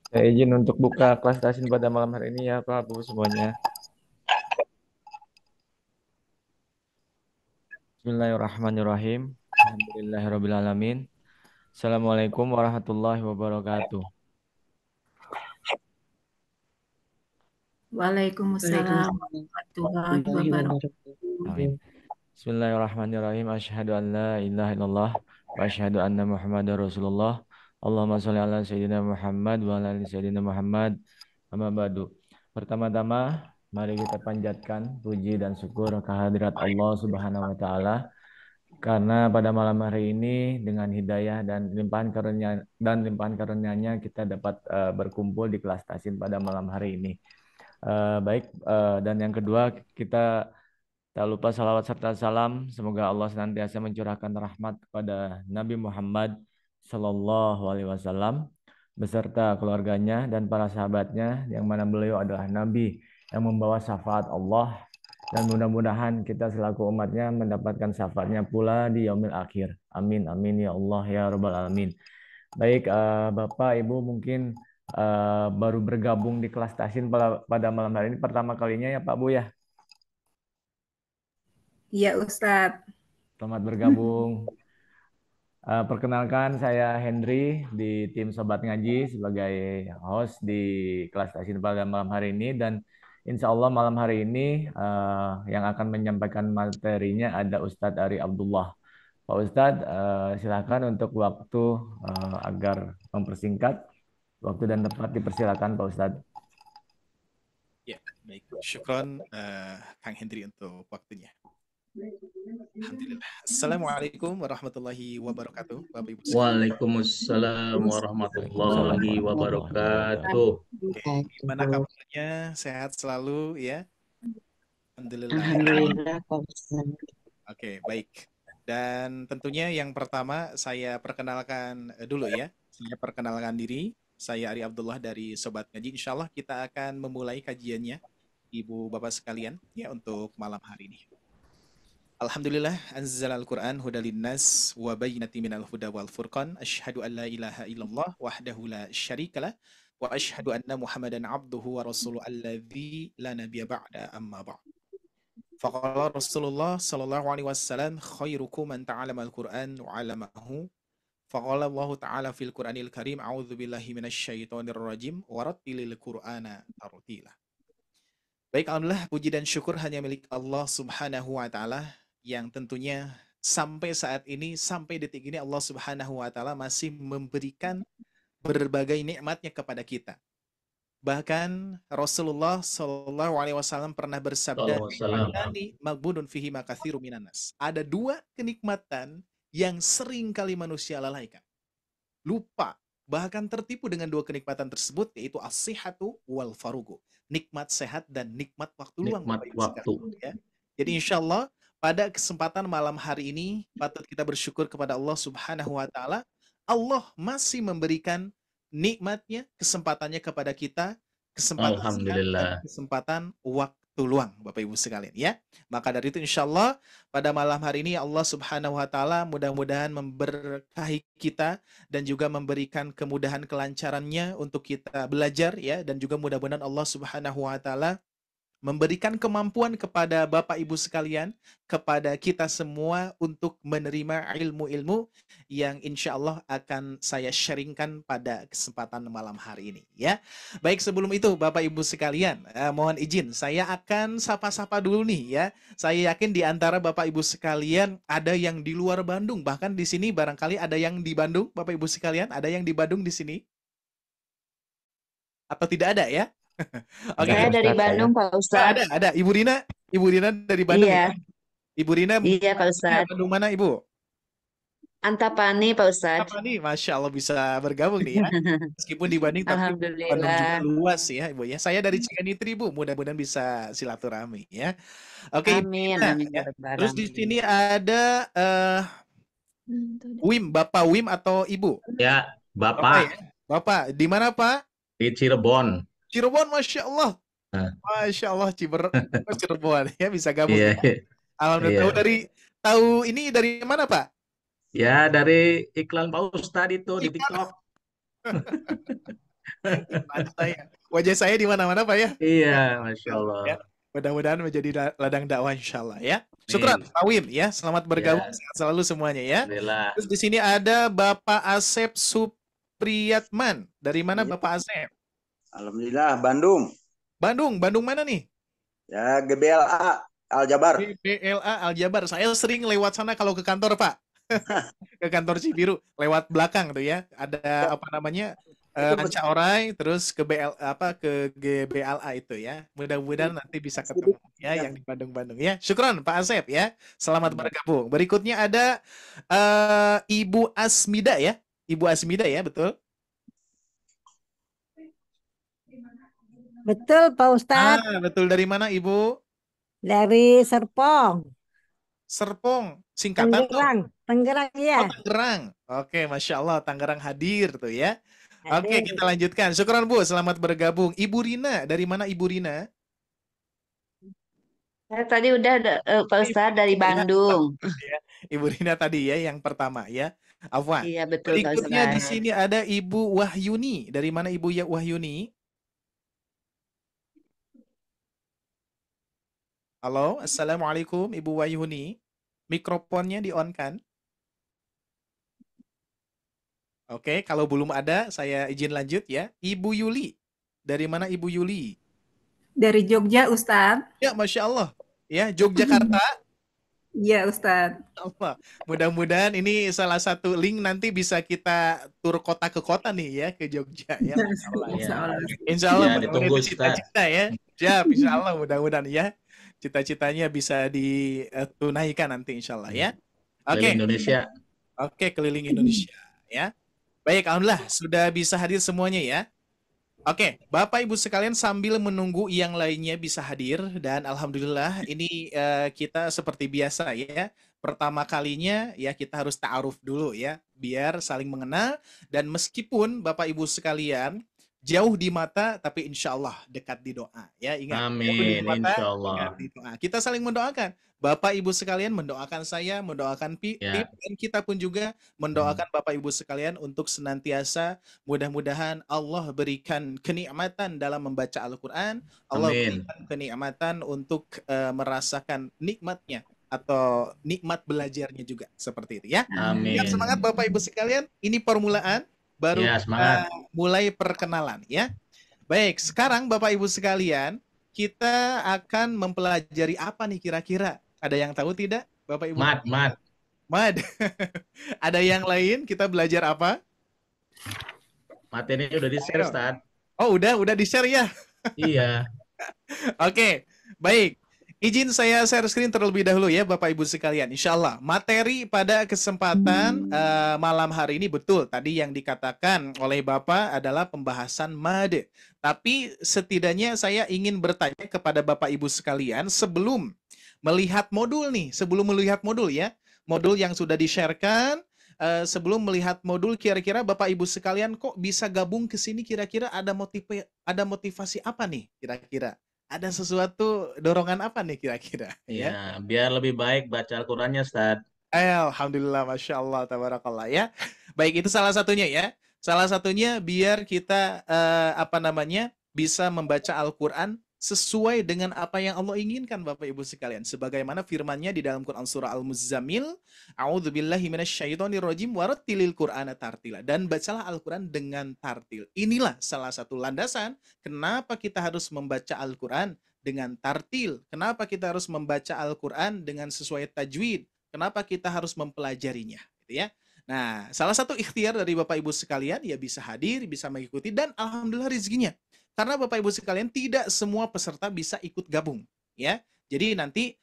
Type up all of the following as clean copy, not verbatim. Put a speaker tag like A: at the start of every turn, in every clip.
A: Saya izin untuk buka kelas tasin pada malam hari ini ya Pak Bu semuanya. Bismillahirrahmanirrahim. Alhamdulillahirrabbilalamin. Assalamualaikum warahmatullahi wabarakatuh.
B: Waalaikumsalam
C: Waalaikumsalam
B: warahmatullahi
C: warahmatullahi
A: Amin.
C: wabarakatuh.
A: Bismillahirrahmanirrahim. Asyhadu an la ilaha illallah wa asyhadu anna Muhammadar Rasulullah. Allahumma sholli ala sayyidina Muhammad wa ala ali sayyidina Muhammad. Amma ba'du. Pertama-tama, mari kita panjatkan puji dan syukur kehadirat Allah Subhanahu wa taala karena pada malam hari ini dengan hidayah dan limpahan karunia-Nya kita dapat berkumpul di kelas tasin pada malam hari ini. Baik, dan yang kedua kita tak lupa salawat serta salam. Semoga Allah senantiasa mencurahkan rahmat kepada Nabi Muhammad Sallallahu Alaihi Wasallam beserta keluarganya dan para sahabatnya, yang mana beliau adalah Nabi yang membawa syafaat Allah, dan mudah-mudahan kita selaku umatnya mendapatkan syafaatnya pula di yaumil akhir. Amin amin ya Allah ya Rabbal alamin. Baik, Bapak Ibu mungkin baru bergabung di kelas tasin pada malam hari ini pertama kalinya ya Pak Bu ya.
B: Iya Ustadz.
A: Selamat bergabung. Perkenalkan saya Henry di tim Sobat Ngaji sebagai host di kelas tasin pada malam hari ini, dan insya Allah malam hari ini yang akan menyampaikan materinya ada Ustadz Ari Abdullah. Pak Ustadz, silakan untuk waktu agar mempersingkat waktu dan tempat, dipersilakan Pak Ustadz.
D: Ya, baik. Syukron Kang Hendri untuk waktunya. Alhamdulillah. Assalamualaikum warahmatullahi wabarakatuh, Bapak Ibu sekalian.
C: Waalaikumsalam warahmatullahi wabarakatuh.
D: Oke, gimana kabarnya? Sehat selalu ya? Alhamdulillah.
C: Alhamdulillah, Pak Ustaz.
D: Oke, baik. Dan tentunya yang pertama saya perkenalkan dulu ya. Saya perkenalkan diri. Saya Ari Abdullah dari Sobat Ngaji. Insya Allah kita akan memulai kajiannya, Ibu Bapak sekalian, ya untuk malam hari ini. Alhamdulillah, anzal al-Quran huda linnas wa bayyinati minal huda wal furqan. Asyhadu an la ilaha illallah wahdahu la syarikalah wa asyhadu anna Muhammadan abduhu wa rasuluhu alladzi la nabiyya ba'da amma ba'd. Faqala Rasulullah sallallahu alaihi wasallam khairukum man ta'allama al-Quran wa 'allamahu. Faqala Allah ta'ala fil Qur'anil Karim a'udzu billahi minasy syaithanir rajim wa rattilil Qur'ana tartila. Baik, alhamdulillah puji dan syukur hanya milik Allah Subhanahu wa taala, yang tentunya sampai saat ini, sampai detik ini Allah Subhanahu wa taala masih memberikan berbagai nikmatnya kepada kita. Bahkan Rasulullah Shallallahu alaihi wasallam pernah bersabda, "Nikmatani maghbunun fihi makatsiru minan nas." Ada dua kenikmatan yang sering kali manusia lalaikan. Lupa, bahkan tertipu dengan dua kenikmatan tersebut, yaitu as-sihhatu wal farugu. Nikmat sehat dan nikmat waktu luang.
C: Nikmat waktu.
D: Ya. Jadi insya Allah pada kesempatan malam hari ini patut kita bersyukur kepada Allah Subhanahu wa taala. Allah masih memberikan nikmatnya, kesempatannya kepada kita, kesempatan sehat dan
C: Alhamdulillah.
D: kesempatan waktu luang, Bapak Ibu sekalian ya. Maka dari itu insya Allah pada malam hari ini Allah Subhanahu wa taala mudah-mudahan memberkahi kita dan juga memberikan kemudahan kelancarannya untuk kita belajar ya, dan juga mudah-mudahan Allah Subhanahu wa taala memberikan kemampuan kepada Bapak Ibu sekalian, kepada kita semua untuk menerima ilmu-ilmu yang insya Allah akan saya sharingkan pada kesempatan malam hari ini ya. Baik, sebelum itu Bapak Ibu sekalian, mohon izin saya akan sapa-sapa dulu nih ya. Saya yakin di antara Bapak Ibu sekalian ada yang di luar Bandung, bahkan di sini barangkali ada yang di Bandung. Bapak Ibu sekalian, ada yang di Bandung di sini? Atau tidak ada ya? Oke.
C: Saya dari Bandung, Pak Ustadz.
D: Ada. Ibu Rina dari Bandung
C: Iya.
D: ya? Ibu Rina
C: Iya, Pak Ustadz.
D: Bandung mana Ibu?
C: Antapani, Pak Ustadz.
D: Antapani, Masya Allah bisa bergabung nih ya. Meskipun di Bandung, tapi Bandung juga
C: Alhamdulillah.
D: luas ya Ibu ya. Saya dari Cikanitri Bu, mudah-mudahan bisa silaturahmi ya. Oke,
C: Amin,
D: Ibu Rina,
C: amin
D: ya.
C: ya rabbal
D: Terus di
C: alamin.
D: sini ada Wim, Bapak Wim atau Ibu?
E: Ya,
D: Bapak
E: Bapak
D: ya. Bapak, di mana Pak?
E: di Cirebon.
D: Cirebon, Masya Allah.
E: Nah.
D: Masya Allah, Cirebon ya, bisa gabung
E: Iya,
D: ya. Alhamdulillah.
E: iya.
D: Tahu ini dari mana Pak?
E: Ya, dari iklan Pak Ustadz itu di
D: Iklan.
E: TikTok.
D: Wajah saya di mana-mana Pak ya.
E: Iya, Masya
D: Insyaallah, ya.
E: Allah.
D: Mudah-mudahan menjadi ladang dakwah insyaallah ya. Syukran
E: Amin.
D: Pak Wim ya. Selamat bergabung,
E: Ya,
D: sehat selalu semuanya ya.
E: Alhamdulillah.
D: Terus di sini ada Bapak Asep Supriyatman. Dari mana
F: Iya.
D: Bapak Asep?
F: Alhamdulillah, Bandung.
D: Bandung mana nih?
F: Ya, GBLA Aljabar.
D: BLA Aljabar. Saya sering lewat sana kalau ke kantor Pak. Ke kantor Cibiru lewat belakang tuh ya. Ada apa namanya? Ranca Orai terus ke GBLA itu ya. Mudah-mudahan nanti bisa ketemu ya yang di Bandung-Bandung ya. Syukron Pak Asep ya. Selamat bergabung. Berikutnya ada Ibu Asmida ya. Ibu Asmida ya, betul?
G: Betul, Pak Ustadz.
D: Betul. Dari mana Ibu?
G: Dari Serpong,
D: Serpong. Singkatan tuh.
G: Tangerang ya.
D: Tangerang. Oke, Masya Allah. Tangerang hadir tuh ya. Oke,
G: Hadir.
D: kita lanjutkan. Syukron Bu, selamat bergabung. Ibu Rina, dari mana Ibu Rina?
C: Saya tadi udah Pak Ustadz dari Bandung.
D: Ibu Rina tadi ya, yang pertama ya. Afwan.
C: Iya betul Pak
D: Berikutnya di
C: Ustadz.
D: sini ada Ibu Wahyuni. Dari mana Ibu Wahyuni? Halo, Assalamualaikum Ibu Wahyuni. Mikrofonnya di-on kan? Oke, kalau belum ada, saya izin lanjut ya. Ibu Yuli. Dari mana Ibu Yuli?
B: Dari Jogja, Ustadz.
D: Ya, Masya Allah. Ya, Yogyakarta.
B: Iya, Ustadz.
D: Allah. Mudah-mudahan ini salah satu link nanti bisa kita tur kota ke kota nih ya, ke Jogja ya. Masya Allah.
B: Insya Allah.
D: Insya Allah
E: Ya,
D: mudah-mudahan
E: ditunggu,
D: itu cita-cita ya. Siap, insya Allah mudah-mudahan ya. Cita-citanya bisa ditunaikan nanti insya Allah ya. Oke,
E: Keliling Indonesia.
D: oke, keliling Indonesia ya. Baik, alhamdulillah sudah bisa hadir semuanya ya. Oke, Bapak Ibu sekalian sambil menunggu yang lainnya bisa hadir dan alhamdulillah ini kita seperti biasa ya. Pertama kalinya ya kita harus ta'aruf dulu ya, biar saling mengenal dan meskipun Bapak Ibu sekalian jauh di mata tapi insya Allah dekat di doa ya, ingat. Jauh di
E: Amin,
D: mata,
E: insya Allah.
D: dekat di doa. Kita saling mendoakan. Bapak Ibu sekalian mendoakan saya, mendoakan Pip,
E: Ya.
D: dan kita pun juga mendoakan Bapak Ibu sekalian untuk senantiasa mudah-mudahan Allah berikan kenikmatan dalam membaca Al-Quran, Allah
E: Amin.
D: berikan kenikmatan untuk merasakan nikmatnya atau nikmat belajarnya juga seperti itu ya.
E: Amin.
D: Siap, semangat Bapak Ibu sekalian, ini permulaan baru
E: Ya, semangat.
D: kita mulai perkenalan ya. Baik, sekarang Bapak Ibu sekalian, kita akan mempelajari apa nih kira-kira? Ada yang tahu tidak, Bapak Ibu?
E: Mat.
D: Mad. Ada yang lain? Kita belajar apa?
E: Materi ini udah di-share,
D: Ayo.
E: Ustaz.
D: Oh, udah di-share ya.
E: Iya.
D: Oke, baik. Izin saya share screen terlebih dahulu ya Bapak Ibu sekalian. Insya Allah materi pada kesempatan malam hari ini betul tadi yang dikatakan oleh Bapak adalah pembahasan mad. Tapi setidaknya saya ingin bertanya kepada Bapak Ibu sekalian sebelum melihat modul nih, ya, modul yang sudah di-sharekan, sebelum melihat modul kira-kira Bapak Ibu sekalian kok bisa gabung ke sini kira-kira ada motivasi apa nih kira-kira? Ada sesuatu dorongan apa nih kira-kira? Ya.
E: Ya, biar lebih baik baca Al-Qur'annya, Ustaz.
D: Alhamdulillah, Masya Allah, tabarakallah ya. Baik, itu salah satunya ya. Salah satunya biar kita bisa membaca Al-Quran sesuai dengan apa yang Allah inginkan Bapak Ibu sekalian. Sebagaimana firman-Nya di dalam Quran surah Al-Muzammil, A'udzubillahi minasyaitonirrajim warattilil Qur'ana tartila. Dan bacalah Al-Quran dengan tartil. Inilah salah satu landasan kenapa kita harus membaca Al-Quran dengan tartil. Kenapa kita harus membaca Al-Quran dengan sesuai tajwid. Kenapa kita harus mempelajarinya, gitu ya. Nah, salah satu ikhtiar dari Bapak Ibu sekalian ya bisa hadir, bisa mengikuti dan alhamdulillah rezekinya. Karena Bapak Ibu sekalian tidak semua peserta bisa ikut gabung, ya. Jadi nanti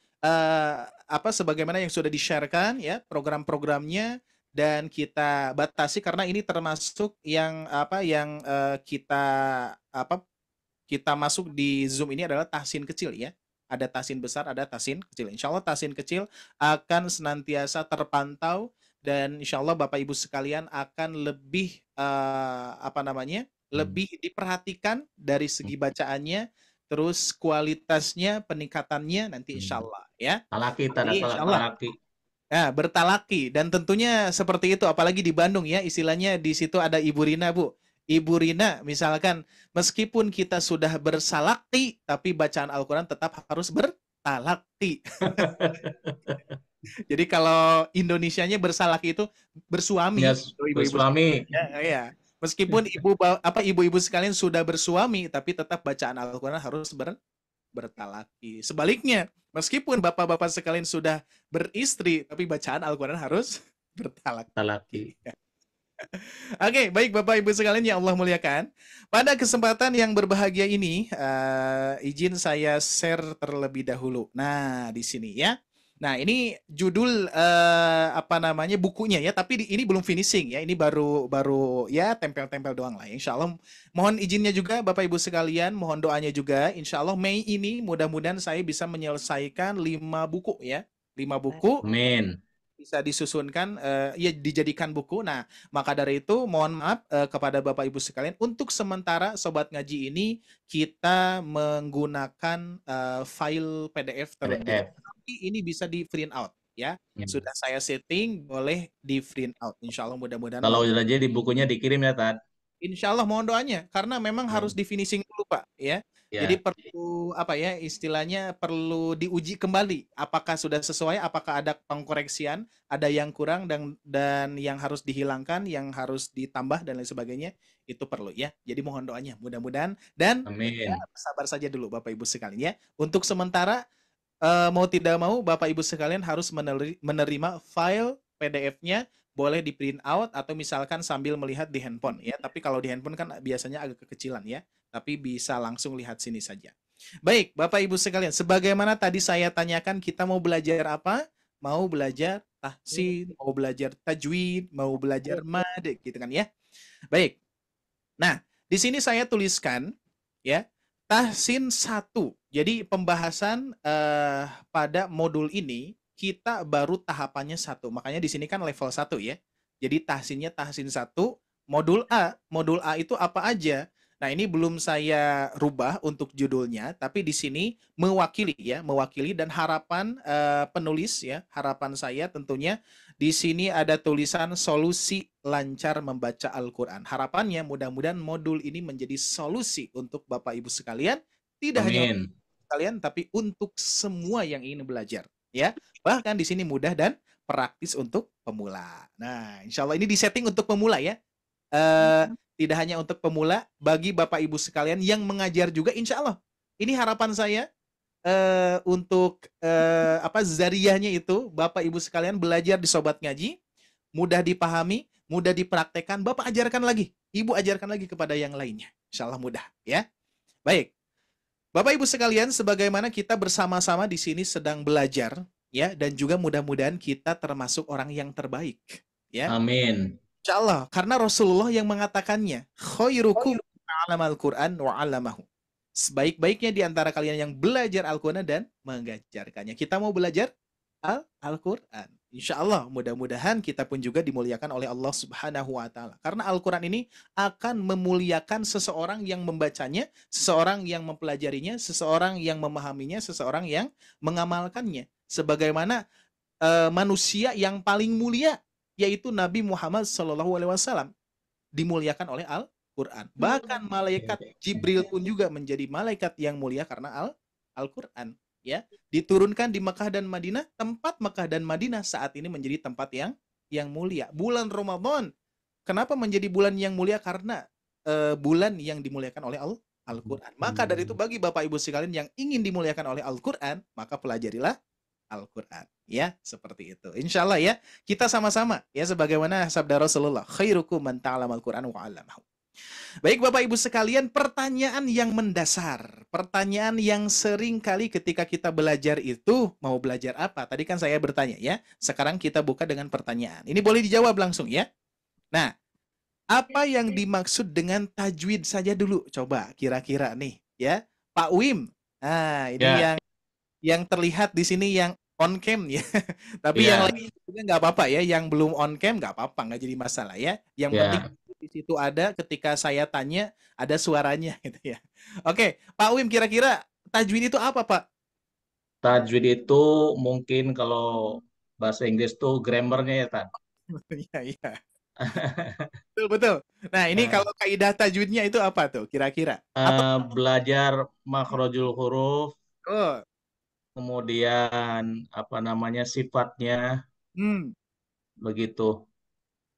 D: sebagaimana yang sudah di-sharekan ya program-programnya dan kita batasi karena ini termasuk yang kita masuk di Zoom ini adalah tahsin kecil ya. Ada tahsin besar, ada tahsin kecil. Insya Allah tahsin kecil akan senantiasa terpantau dan insya Allah Bapak Ibu sekalian akan lebih lebih diperhatikan dari segi bacaannya, terus kualitasnya, peningkatannya nanti insya Allah ya.
E: Talaki,
D: Nanti insya Allah.
E: talaki.
D: Nah, bertalaki dan tentunya seperti itu apalagi di Bandung ya, istilahnya di situ ada Ibu Rina Bu. Ibu Rina, misalkan meskipun kita sudah bersalakti, tapi bacaan Al-Quran tetap harus bertalakti. Jadi kalau Indonesianya bersalaki itu bersuami,
E: Ya,
D: ibu-ibu
E: bersuami.
D: ya, ya. Meskipun ibu-ibu sekalian sudah bersuami, tapi tetap bacaan Al-Quran harus bertalaki. Sebaliknya, meskipun bapak-bapak sekalian sudah beristri, tapi bacaan Al-Quran harus bertalaki.
E: Talaki.
D: Oke, baik Bapak Ibu sekalian yang Allah muliakan. Pada kesempatan yang berbahagia ini, izin saya share terlebih dahulu. Nah, di sini ya. Nah, ini judul apa namanya bukunya ya, tapi ini belum finishing ya. Ini baru ya tempel-tempel doang lah. Insya Allah mohon izinnya juga Bapak Ibu sekalian, mohon doanya juga. Insya Allah Mei ini mudah-mudahan saya bisa menyelesaikan 5 buku ya. 5 buku
E: Amin.
D: bisa disusunkan ya dijadikan buku. Nah, maka dari itu mohon maaf kepada Bapak Ibu sekalian untuk sementara sobat ngaji ini kita menggunakan file PDF terlebih
E: PDF.
D: dahulu. Tapi ini bisa di print out ya.
E: Ya.
D: Sudah saya setting boleh di print out. Insya Allah mudah-mudahan
E: Kalau udah jadi bukunya dikirim ya, Tad.
D: Insya Allah mohon doanya karena memang harus di finishing dulu Pak ya.
E: Ya.
D: Jadi perlu apa ya istilahnya perlu diuji kembali apakah sudah sesuai, apakah ada pengkoreksian, ada yang kurang dan yang harus dihilangkan, yang harus ditambah dan lain sebagainya itu perlu ya. Jadi mohon doanya mudah-mudahan dan
E: Amin.
D: ya, sabar saja dulu Bapak Ibu sekalian ya. Untuk sementara mau tidak mau Bapak Ibu sekalian harus menerima file PDF-nya boleh di print out atau misalkan sambil melihat di handphone ya. Tapi kalau di handphone kan biasanya agak kekecilan ya. Tapi bisa langsung lihat sini saja. Baik, Bapak Ibu sekalian, sebagaimana tadi saya tanyakan kita mau belajar apa? Mau belajar tahsin, mau belajar tajwid, mau belajar mad gitu kan ya. Baik. Nah, di sini saya tuliskan ya, tahsin 1. Jadi pembahasan pada modul ini kita baru tahapannya 1. Makanya di sini kan level 1 ya. Jadi tahsinnya tahsin 1, modul A. Modul A itu apa aja? Nah, ini belum saya rubah untuk judulnya, tapi di sini mewakili ya, mewakili dan harapan penulis ya, harapan saya tentunya di sini ada tulisan solusi lancar membaca Al-Qur'an. Harapannya mudah-mudahan modul ini menjadi solusi untuk Bapak Ibu sekalian, tidak hanya
E: Amin.
D: kalian tapi untuk semua yang ingin belajar ya. Bahkan di sini mudah dan praktis untuk pemula. Nah, insya Allah ini disetting untuk pemula ya. Tidak hanya untuk pemula, bagi Bapak Ibu sekalian yang mengajar juga insya Allah. Ini harapan saya untuk apa zariyahnya itu Bapak Ibu sekalian belajar di Sobat Ngaji, mudah dipahami, mudah dipraktekkan, Bapak ajarkan lagi, Ibu ajarkan lagi kepada yang lainnya. Insya Allah mudah ya. Baik. Bapak Ibu sekalian, sebagaimana kita bersama-sama di sini sedang belajar ya, dan juga mudah-mudahan kita termasuk orang yang terbaik ya.
E: Amin.
D: Insya Allah, karena Rasulullah yang mengatakannya, khairukum ta'alamal Qur'an wa 'allamahu. Sebaik-baiknya di antara kalian yang belajar Al-Qur'an dan mengajarkannya. Kita mau belajar Al-Qur'an. Insya Allah, mudah-mudahan kita pun juga dimuliakan oleh Allah Subhanahu wa Ta'ala. Karena Al-Qur'an ini akan memuliakan seseorang yang membacanya, seseorang yang mempelajarinya, seseorang yang memahaminya, seseorang yang mengamalkannya. Sebagaimana manusia yang paling mulia, yaitu Nabi Muhammad SAW, dimuliakan oleh Al-Quran. Bahkan malaikat Jibril pun juga menjadi malaikat yang mulia karena Al-Quran. Ya, diturunkan di Mekah dan Madinah. Tempat Mekah dan Madinah saat ini menjadi tempat yang mulia. Bulan Ramadan, kenapa menjadi bulan yang mulia? Karena bulan yang dimuliakan oleh Al-Quran. Maka dari itu bagi Bapak Ibu sekalian yang ingin dimuliakan oleh Al-Quran, maka pelajarilah Al-Quran ya, seperti itu. Insya Allah ya, kita sama-sama ya, sebagaimana sabda Rasulullah, khairukum man ta'alamal Quran wa 'allamahu. Baik Bapak Ibu sekalian, pertanyaan yang mendasar, pertanyaan yang sering kali ketika kita belajar itu, mau belajar apa? Tadi kan saya bertanya ya, sekarang kita buka dengan pertanyaan. Ini boleh dijawab langsung ya. Nah, apa yang dimaksud dengan tajwid saja dulu? Coba kira-kira nih ya, Pak Wim. Nah, ini
E: Ya.
D: yang terlihat di sini yang on cam ya. Tapi
E: Ya.
D: yang lain juga nggak apa-apa ya. Yang belum on cam nggak apa-apa, nggak jadi masalah ya. Yang
E: Ya.
D: penting di situ ada ketika saya tanya ada suaranya gitu ya. Oke, Pak Wim, kira-kira tajwid itu apa, Pak?
E: Tajwid itu mungkin kalau bahasa Inggris tuh grammarnya ya, Tad.
D: Iya, iya. Betul, betul. Nah, ini
E: Nah,
D: kalau kaidah tajwidnya itu apa tuh kira-kira? Atau
E: belajar makhrajul huruf,
D: oh,
E: kemudian apa namanya sifatnya,
D: hmm,
E: begitu.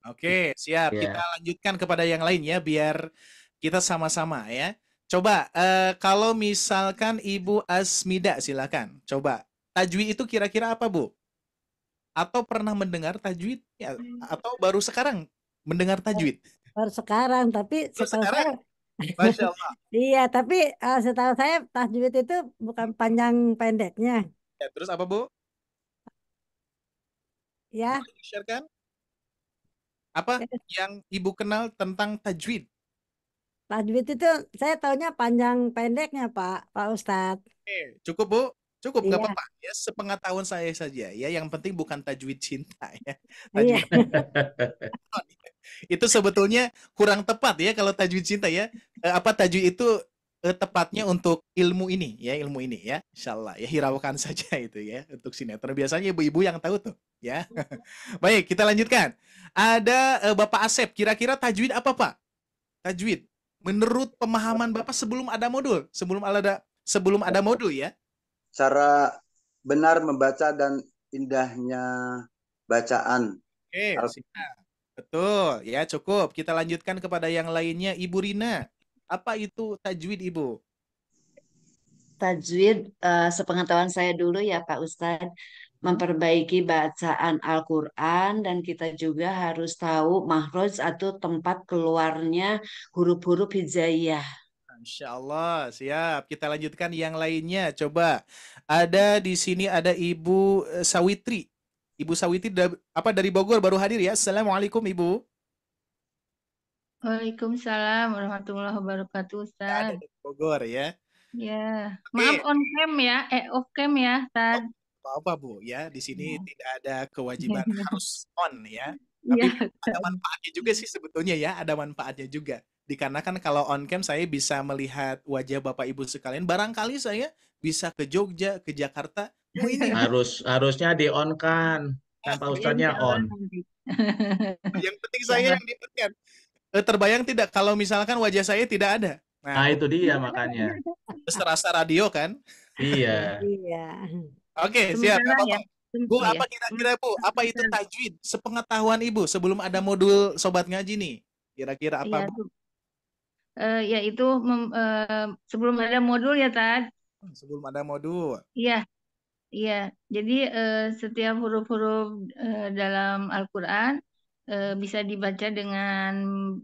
D: oke, siap. Kita
E: Ya.
D: lanjutkan kepada yang lain ya, biar kita sama-sama ya. Coba, kalau misalkan Ibu Asmida, silakan. Coba, tajwid itu kira-kira apa, Bu? Atau pernah mendengar tajwid? Ya, atau baru sekarang mendengar tajwid?
G: Baru sekarang, tapi
D: Baru
G: setahu
D: sekarang?
G: saya,
D: Masya Allah.
G: iya, tapi setahu saya tajwid itu bukan panjang pendeknya,
D: Ya, terus apa, Bu?
G: ya.
D: Boleh di-share-kan? Apa yang Ibu kenal tentang tajwid?
G: Tajwid itu saya taunya panjang pendeknya, Pak Ustadz.
D: Oke, cukup Bu? Cukup, nggak
G: Iya,
D: apa-apa. Ya, sepengetahuan saya saja. Ya, yang penting bukan tajwid cinta ya.
G: iya,
D: Tajwid itu sebetulnya kurang tepat ya kalau tajwid cinta ya. Apa tajwid itu tepatnya untuk ilmu ini ya. Insyaallah ya hiraukan saja itu ya untuk sinetron. Biasanya ibu-ibu yang tahu tuh ya. Baik, kita lanjutkan. Ada Bapak Asep, kira-kira tajwid apa, Pak? Tajwid. Menurut pemahaman Bapak sebelum ada modul ya.
F: Cara benar membaca dan indahnya bacaan.
D: Oke, siap. Betul, ya cukup. Kita lanjutkan kepada yang lainnya, Ibu Rina. Apa itu tajwid, Ibu?
C: Tajwid, sepengetahuan saya dulu ya Pak Ustadz, memperbaiki bacaan Al-Quran dan kita juga harus tahu makhraj atau tempat keluarnya huruf-huruf hijaiyah.
D: Insya Allah, siap. Kita lanjutkan yang lainnya. Coba, ada di sini ada Ibu Sawitri. Ibu Sawitri dari Bogor baru hadir ya. Assalamualaikum Ibu.
H: Waalaikumsalam warahmatullahi wabarakatuh,
D: Ya, ada
H: Ustaz.
D: dari Bogor ya.
H: Ya, maaf
D: Oke,
H: on cam ya, off cam ya, Ustaz.
D: apa-apa Bu ya. Di sini
H: Ya.
D: tidak ada kewajiban harus on ya.
H: Iya,
D: Tapi ada
H: Ustaz.
D: manfaatnya juga sih sebetulnya ya. Ada manfaatnya juga. Dikarenakan kalau on cam saya bisa melihat wajah Bapak Ibu sekalian. Barangkali saya bisa ke Jogja, ke Jakarta. Oh ini
E: Harusnya di on kan Pak
H: Ya,
E: Ustadznya
H: insya Allah
E: on.
H: nanti.
D: yang penting
H: Insya
D: saya
H: Allah.
D: yang di-on. Terbayang tidak kalau misalkan wajah saya tidak ada?
E: Nah,
D: Nah,
E: itu dia makanya.
D: terus terasa radio kan?
E: Iya.
G: iya.
D: Oke, siap, nggak
H: Sementara ya.
D: apa-apa. Bu,
H: Ya.
D: apa kira-kira Bu? Apa itu tajwid? Sepengetahuan Ibu sebelum ada modul Sobat Ngaji nih. Kira-kira apa
H: Iya,
D: Bu?
H: tuh. Yaitu sebelum ada modul ya, Tad.
D: Sebelum ada modul.
H: Iya, iya. Jadi setiap huruf-huruf dalam Al-Quran bisa dibaca dengan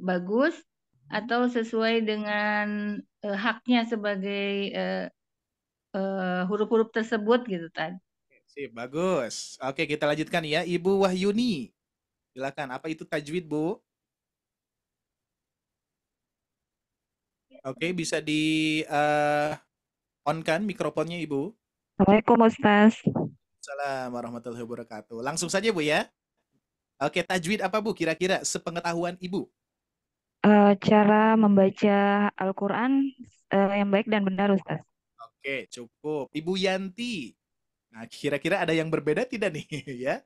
H: bagus atau sesuai dengan haknya sebagai huruf-huruf tersebut gitu tadi.
D: Sip, bagus. Oke, kita lanjutkan ya. Ibu Wahyuni. Silakan, apa itu tajwid, Bu? Oke, bisa di on kan mikrofonnya, Ibu?
I: Assalamualaikum Ustaz.
D: Assalamualaikum warahmatullahi wabarakatuh. Langsung saja, Bu ya. Oke, tajwid apa, Bu? Kira-kira sepengetahuan Ibu.
I: Cara membaca Al-Quran yang baik dan benar Ustaz.
D: Oke, cukup. Ibu Yanti. Nah, kira-kira ada yang berbeda tidak nih, ya?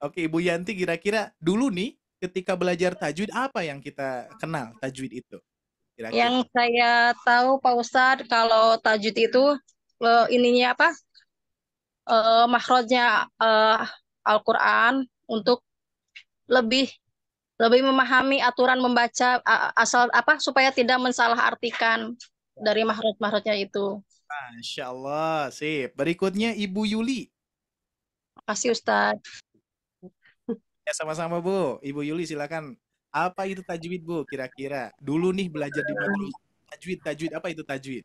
D: Oke, Ibu Yanti, kira-kira dulu nih, ketika belajar tajwid, apa yang kita kenal tajwid itu? Kira-kira.
J: Yang saya tahu Pak Ustadz kalau tajwid itu ininya apa? Makhrajnya Al-Quran untuk lebih lebih memahami aturan membaca asal apa supaya tidak mensalahartikan dari makhraj-makhrajnya itu.
D: Masya Allah, sip. Berikutnya Ibu Yuli.
J: Makasih Ustadz.
D: Ya, sama-sama, Bu. Ibu Yuli, silakan. Apa itu tajwid, Bu? Kira-kira. Dulu nih belajar di madrasah. Tajwid. Apa itu tajwid?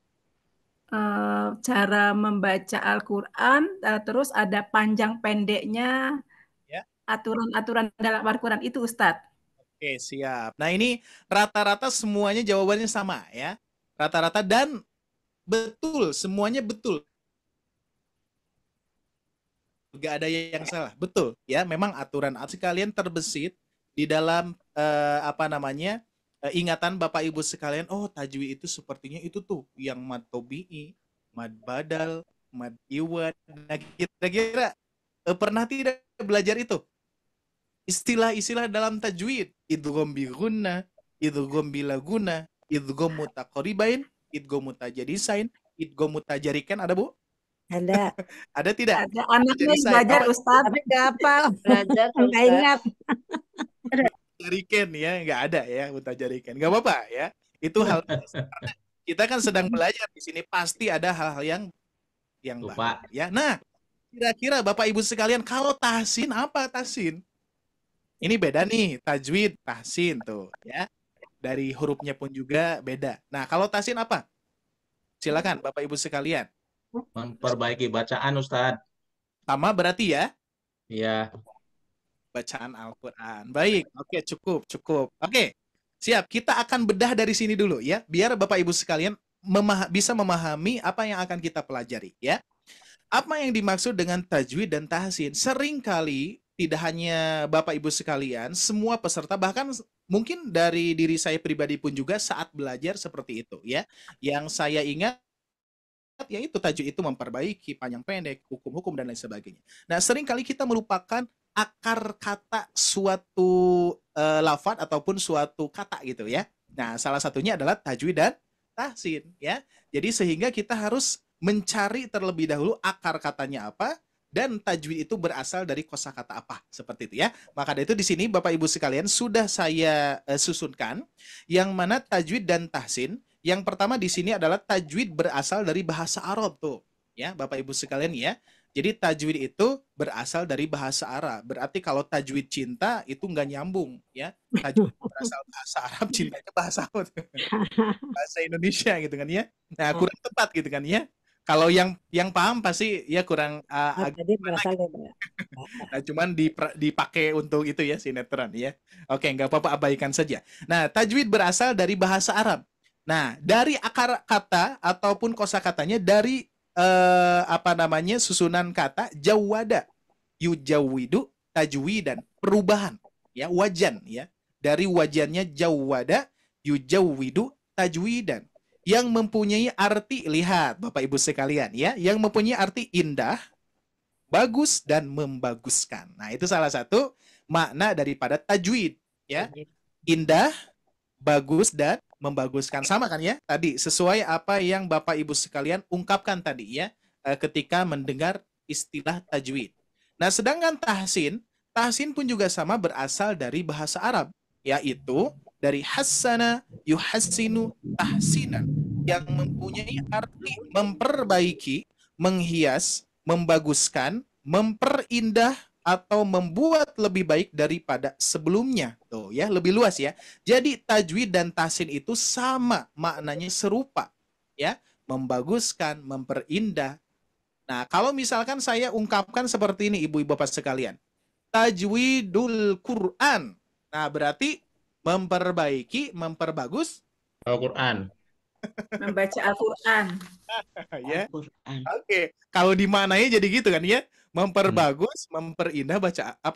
B: Cara membaca Al-Quran, terus ada panjang pendeknya,
D: Ya.
B: aturan-aturan dalam Al-Quran itu, Ustadz.
D: Oke, siap. Nah, ini rata-rata semuanya jawabannya sama ya. Rata-rata dan betul, semuanya betul. Gak ada yang salah. Betul ya, memang aturan sekalian terbesit di dalam ingatan Bapak Ibu sekalian. Oh, tajwid itu sepertinya itu tuh yang mad tobi'i, mad badal, mad iwad. Nah, kira-kira pernah tidak belajar itu? Istilah-istilah dalam tajwid. idgham bi gunnah, idgham bila guna, idgham mutaqaribain, idgham mutajadisain, idgham mutajarikan ada Bu?
G: Ada.
D: Ada tidak?
B: Ada anaknya yang
D: Mutajadisain.
B: belajar
D: Oh,
B: Ustadz.
G: Tapi nggak hafal.
C: Belajar Pak
G: Nggak
C: Ustadz.
G: ingat.
D: mutajarikan ya, nggak ada ya mutajarikan. Nggak apa-apa ya. Itu hal biasa. Karena kita kan sedang belajar di sini pasti ada hal-hal yang baru
E: Lupa.
D: ya. Nah, kira-kira Bapak Ibu sekalian kalau tahsin apa tahsin? Ini beda nih, tajwid, tahsin tuh ya. Dari hurufnya pun juga beda. Nah, kalau tahsin apa? Silakan Bapak Ibu sekalian.
E: Memperbaiki bacaan Ustadz.
D: Sama berarti ya,
E: Iya.
D: bacaan Al-Qur'an. Baik, oke cukup. Oke. Siap, kita akan bedah dari sini dulu ya, biar Bapak Ibu sekalian bisa memahami apa yang akan kita pelajari ya. Apa yang dimaksud dengan tajwid dan tahsin? Seringkali tidak hanya Bapak Ibu sekalian, semua peserta bahkan mungkin dari diri saya pribadi pun juga saat belajar seperti itu ya. Yang saya ingat yaitu tajwid itu memperbaiki panjang pendek, hukum-hukum dan lain sebagainya. Nah, seringkali kita melupakan akar kata suatu lafadz ataupun suatu kata gitu ya. Nah, salah satunya adalah tajwid dan tahsin ya. Jadi sehingga kita harus mencari terlebih dahulu akar katanya apa dan tajwid itu berasal dari kosakata apa seperti itu ya. Maka dari itu di sini Bapak Ibu sekalian sudah saya susunkan yang mana tajwid dan tahsin. Yang pertama di sini adalah tajwid berasal dari bahasa Arab tuh ya Bapak Ibu sekalian ya. Jadi tajwid itu berasal dari bahasa Arab. Berarti kalau tajwid cinta itu nggak nyambung ya. Tajwid berasal bahasa Arab, cintanya bahasa apa tuh? Bahasa Indonesia gitu kan ya. Nah, kurang tepat gitu kan ya. Kalau yang paham pasti ya kurang agak
G: Jadi
D: gimana
G: berasal
D: gitu.
G: dari
D: Nah, cuman dipakai untuk itu ya sinetron ya. Oke, nggak apa-apa abaikan saja. Nah, tajwid berasal dari bahasa Arab. Nah, dari akar kata ataupun kosakatanya dari susunan kata jawada, yujawidu, tajwidan, perubahan ya, wajan ya. Dari wajannya jawada, yujawidu, tajwidan yang mempunyai arti, lihat Bapak Ibu sekalian ya, yang mempunyai arti indah, bagus dan membaguskan. Nah, itu salah satu makna daripada tajwid ya. Indah, bagus dan membaguskan, sama kan ya tadi sesuai apa yang Bapak Ibu sekalian ungkapkan tadi ya ketika mendengar istilah tajwid. Nah, sedangkan tahsin pun juga sama berasal dari bahasa Arab, yaitu dari hassana yuhassinu tahsinan yang mempunyai arti memperbaiki, menghias, membaguskan, memperindah atau membuat lebih baik daripada sebelumnya. Tuh ya, lebih luas ya. Jadi tajwid dan tahsin itu sama, maknanya serupa ya, membaguskan, memperindah. Nah, kalau misalkan saya ungkapkan seperti ini Ibu Bapak sekalian, tajwidul Quran. Nah, berarti memperbaiki, memperbagus
E: Al-Quran.
B: Membaca Al-Quran.
D: ya.
C: Al-Quran.
D: Oke, kalau dimaknanya jadi gitu kan ya. Memperbagus, memperindah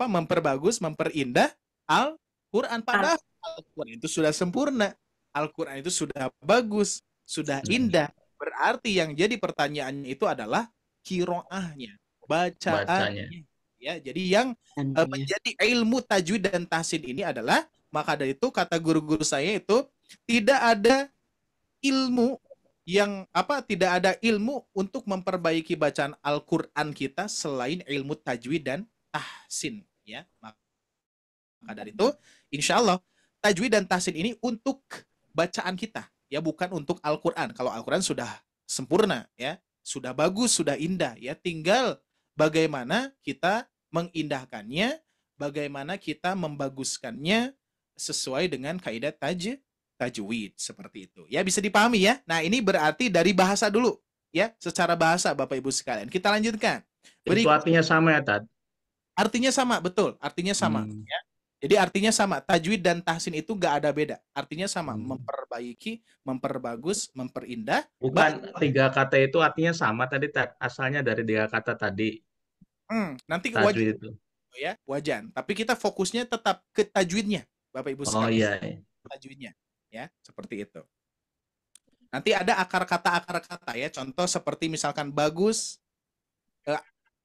D: memperbagus, memperindah Al-Quran. Padahal Al-Quran itu sudah sempurna. Al-Quran itu sudah bagus, sudah indah. Berarti yang jadi pertanyaannya itu adalah kiroahnya, bacaannya. Ya, jadi yang menjadi ilmu tajwid dan tahsin ini adalah, maka dari itu kata guru-guru saya itu tidak ada ilmu tidak ada ilmu untuk memperbaiki bacaan Al-Quran kita selain ilmu tajwid dan tahsin ya. Maka dari itu insya Allah tajwid dan tahsin ini untuk bacaan kita ya, bukan untuk Al-Quran. Kalau Al-Quran sudah sempurna ya, sudah bagus, sudah indah ya, tinggal bagaimana kita mengindahkannya, bagaimana kita membaguskannya sesuai dengan kaidah tajwid seperti itu. Ya, bisa dipahami ya. Nah, ini berarti dari bahasa dulu ya, secara bahasa Bapak Ibu sekalian. Kita lanjutkan.
E: Itu artinya sama ya, Tad?
D: Artinya sama, betul. Artinya sama ya. Jadi artinya sama. Tajwid dan tahsin itu nggak ada beda. Artinya sama, memperbaiki, memperbagus, memperindah.
E: Bukan tiga kata itu artinya sama tadi, Tad. Asalnya dari tiga kata tadi.
D: Nanti
E: tajwid itu.
D: Ya, wajan. Tapi kita fokusnya tetap ke tajwidnya, Bapak Ibu sekalian.
E: Oh iya.
D: Tajwidnya. Ya, seperti itu. Nanti ada akar kata ya. Contoh seperti misalkan bagus,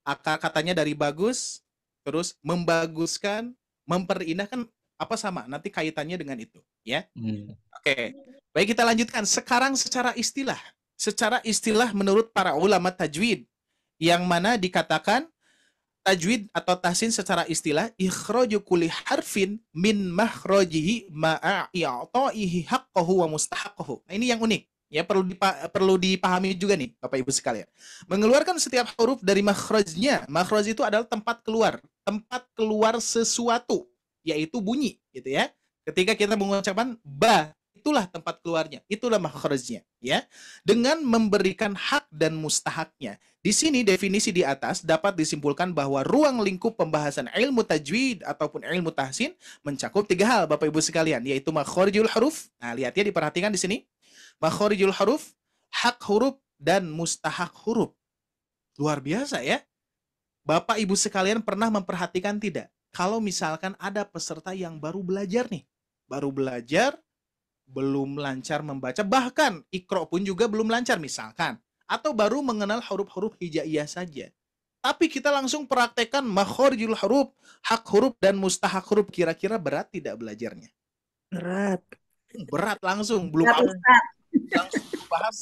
D: akar katanya dari bagus, terus membaguskan, memperindah kan Apa sama? Nanti kaitannya dengan itu, ya.
E: Hmm.
D: Oke. Baik, kita lanjutkan. Sekarang secara istilah. Secara istilah menurut para ulama tajwid, yang mana dikatakan tajwid atau tahsin secara istilah ikhraju kulli harfin min makhrajihi ma'a i'ta'ihi haqqahu wa mustahaqqahu. Nah, ini yang unik. Ya, perlu dipahami juga nih Bapak Ibu sekalian. Mengeluarkan setiap huruf dari makhrajnya. Makhraj itu adalah tempat keluar sesuatu, yaitu bunyi, gitu ya. Ketika kita mengucapkan ba, itulah tempat keluarnya, itulah makhrajnya, ya. Dengan memberikan hak dan mustahaknya. Di sini definisi di atas dapat disimpulkan bahwa ruang lingkup pembahasan ilmu tajwid ataupun ilmu tahsin mencakup 3 hal Bapak Ibu sekalian, yaitu makharijul huruf. Nah, lihat ya, diperhatikan di sini. Makharijul huruf, hak huruf dan mustahak huruf. Luar biasa ya. Bapak Ibu sekalian pernah memperhatikan tidak? Kalau misalkan ada peserta yang baru belajar nih, baru belajar, belum lancar membaca, bahkan Iqra pun juga belum lancar misalkan, atau baru mengenal huruf-huruf hijaiyah saja. Tapi kita langsung praktekkan makharijul huruf, hak huruf dan mustahak huruf, kira-kira berat tidak belajarnya?
G: Berat.
D: Berat langsung, belum
B: Berat,
D: apa
B: Ustaz.
D: langsung bahas.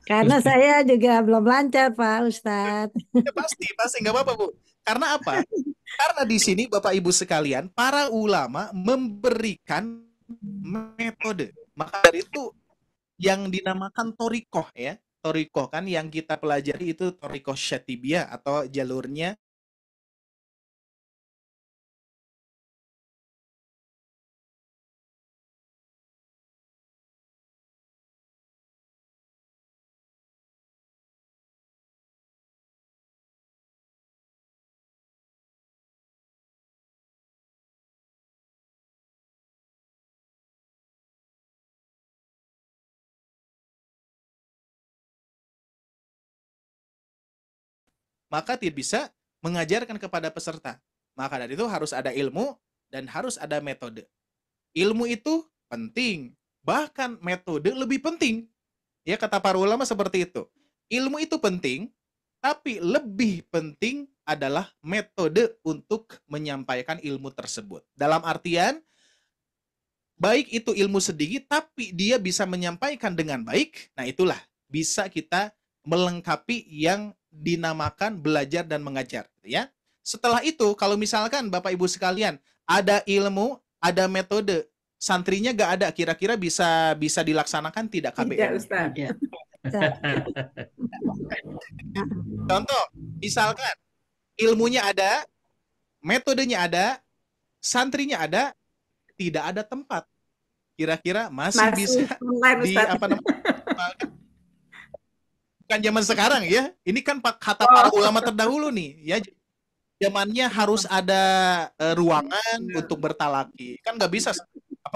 G: Karena saya juga belum lancar, Pak Ustadz.
D: Ya, pasti nggak apa-apa, Bu. Karena apa? Karena di sini Bapak Ibu sekalian, para ulama memberikan metode. Maka dari itu yang dinamakan torikoh ya. Torikoh kan yang kita pelajari itu torikoh syatibiyah atau jalurnya. Maka tidak bisa mengajarkan kepada peserta. Maka dari itu harus ada ilmu dan harus ada metode. Ilmu itu penting, bahkan metode lebih penting. Ya, kata para ulama seperti itu. Ilmu itu penting, tapi lebih penting adalah metode untuk menyampaikan ilmu tersebut. Dalam artian, baik itu ilmu sedikit, tapi dia bisa menyampaikan dengan baik, nah itulah bisa kita melengkapi yang dinamakan belajar dan mengajar, ya. Setelah itu, kalau misalkan Bapak Ibu sekalian ada ilmu, ada metode, santrinya gak ada, kira-kira bisa dilaksanakan tidak
B: Tidak,
D: KBM?
B: Ustaz.
C: Tidak.
D: Contoh, misalkan ilmunya ada, metodenya ada, santrinya ada, tidak ada tempat. Kira-kira masih bisa
B: online,
D: di
B: Ustaz.
D: apa namanya? Bukan zaman sekarang ya. Ini kan kata para ulama terdahulu nih, ya. Zamannya harus ada ruangan untuk bertalaki. Kan nggak bisa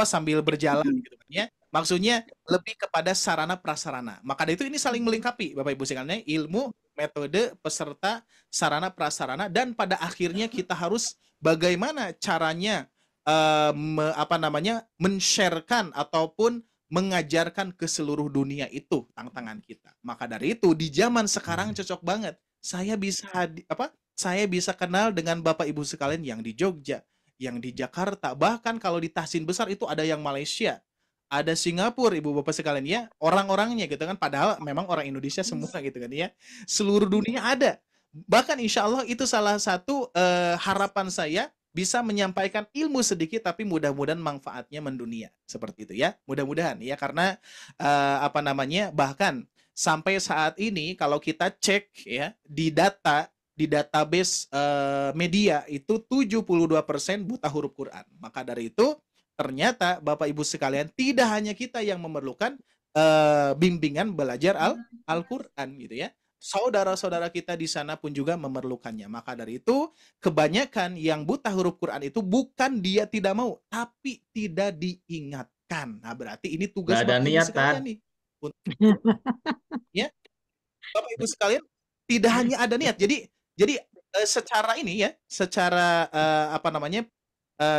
D: sambil berjalan gitu kan ya. Maksudnya lebih kepada sarana prasarana. Maka dari itu ini saling melengkapi Bapak Ibu sekalian, ilmu, metode, peserta, sarana prasarana, dan pada akhirnya kita harus bagaimana caranya men-sharekan ataupun mengajarkan ke seluruh dunia, itu tantangan kita. Maka dari itu di zaman sekarang cocok banget. Saya bisa kenal dengan Bapak Ibu sekalian yang di Jogja, yang di Jakarta, bahkan kalau di tahsin besar itu ada yang Malaysia, ada Singapura, Ibu Bapak sekalian ya, orang-orangnya gitu kan, padahal memang orang Indonesia semua gitu kan ya. Seluruh dunia ada. Bahkan insya Allah itu salah satu harapan saya, bisa menyampaikan ilmu sedikit tapi mudah-mudahan manfaatnya mendunia, seperti itu ya. Mudah-mudahan ya, karena bahkan sampai saat ini kalau kita cek ya di database media itu 72% buta huruf Quran. Maka dari itu ternyata Bapak Ibu sekalian, tidak hanya kita yang memerlukan bimbingan belajar Al-Quran gitu ya. Saudara-saudara kita di sana pun juga memerlukannya. Maka dari itu, kebanyakan yang buta huruf Quran itu bukan dia tidak mau, tapi tidak diingatkan. Nah, berarti ini tugas
E: Nggak ada
D: Bapak Ibu
E: niat,
D: sekalian
E: Tad.
D: nih. Ya, Bapak Ibu sekalian, tidak hanya ada niat. Jadi secara ini ya, secara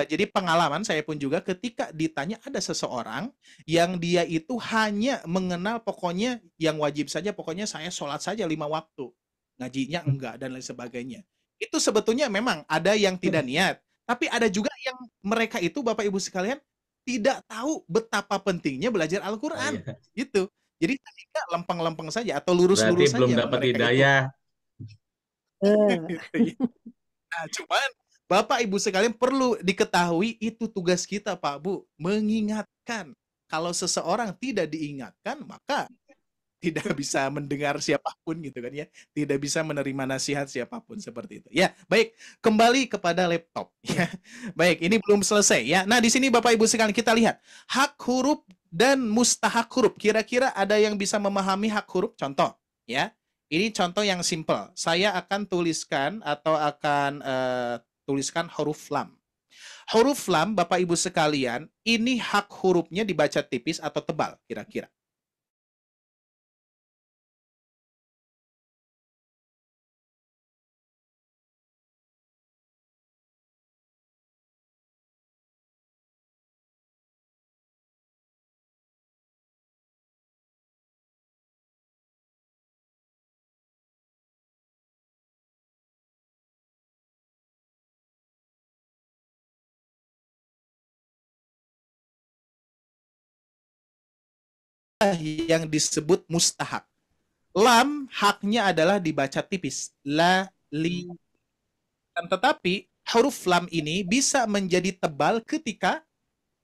D: jadi pengalaman saya pun juga ketika ditanya ada seseorang yang dia itu hanya mengenal pokoknya yang wajib saja, pokoknya saya sholat saja 5 waktu, ngajinya enggak dan lain sebagainya. Itu sebetulnya memang ada yang tidak niat, tapi ada juga yang mereka itu Bapak Ibu sekalian tidak tahu betapa pentingnya belajar
E: Oh
D: Al-Qur'an,
E: iya.
D: gitu. Jadi sehingga lempeng-lempeng saja atau
E: Berarti
D: lurus-lurus
E: belum
D: saja
E: dapat
D: mereka itu.
E: hidayah.
D: Gitu ya. Nah, cuman Bapak Ibu sekalian perlu diketahui itu tugas kita Pak Bu, mengingatkan. Kalau seseorang tidak diingatkan, maka tidak bisa mendengar siapapun gitu kan ya. Tidak bisa menerima nasihat siapapun seperti itu. Ya, baik, kembali kepada laptop ya. Baik, ini belum selesai ya. Nah, di sini Bapak Ibu sekalian kita lihat hak huruf dan mustahak huruf. Kira-kira ada yang bisa memahami hak huruf? Contoh ya. Ini contoh yang simple. Saya akan tuliskan atau akan tuliskan huruf lam. Huruf lam, Bapak Ibu sekalian, ini hak hurufnya dibaca tipis atau tebal kira-kira? Yang disebut mustahak. Lam haknya adalah dibaca tipis. La, li. Tetapi huruf lam ini bisa menjadi tebal ketika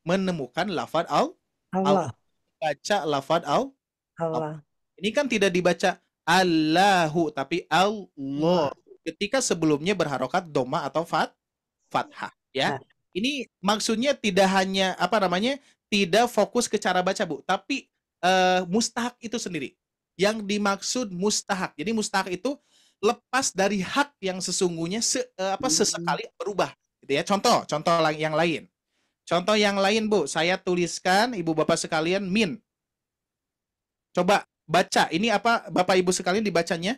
D: menemukan lafaz
G: Allah.
D: baca lafaz
G: Allah.
D: Ini kan tidak dibaca Allahu tapi Allah.
G: Allah.
D: Ketika sebelumnya berharokat doma atau fathah ya.
G: Nah,
D: Ini maksudnya tidak hanya apa namanya? Tidak fokus ke cara baca, Bu, tapi mustahak itu sendiri. Yang dimaksud mustahak. Jadi mustahak itu lepas dari hak yang sesungguhnya sesekali berubah gitu ya. Contoh yang lain. Contoh yang lain, Bu, saya tuliskan Ibu Bapak sekalian min. Coba baca. Ini apa Bapak Ibu sekalian dibacanya?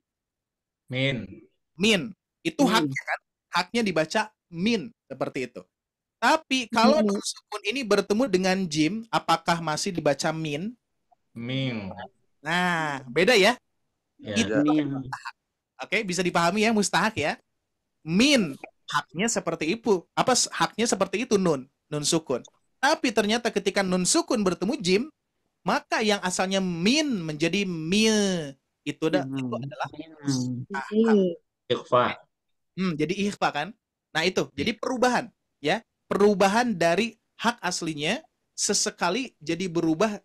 E: Min.
D: Min. Itu haknya kan? Haknya dibaca min seperti itu. Tapi kalau nun sukun ini bertemu dengan jim, apakah masih dibaca min?
E: Min.
D: Nah, beda ya?
E: Ya.
D: Itu Oke, bisa dipahami ya mustahak ya. Min haknya seperti itu. Apa haknya seperti itu nun sukun. Tapi ternyata ketika nun sukun bertemu jim, maka yang asalnya min menjadi mil. Itu adalah
E: Ikhfa.
D: jadi ikhfa kan? Nah, itu. Jadi perubahan ya. Perubahan dari hak aslinya sesekali jadi berubah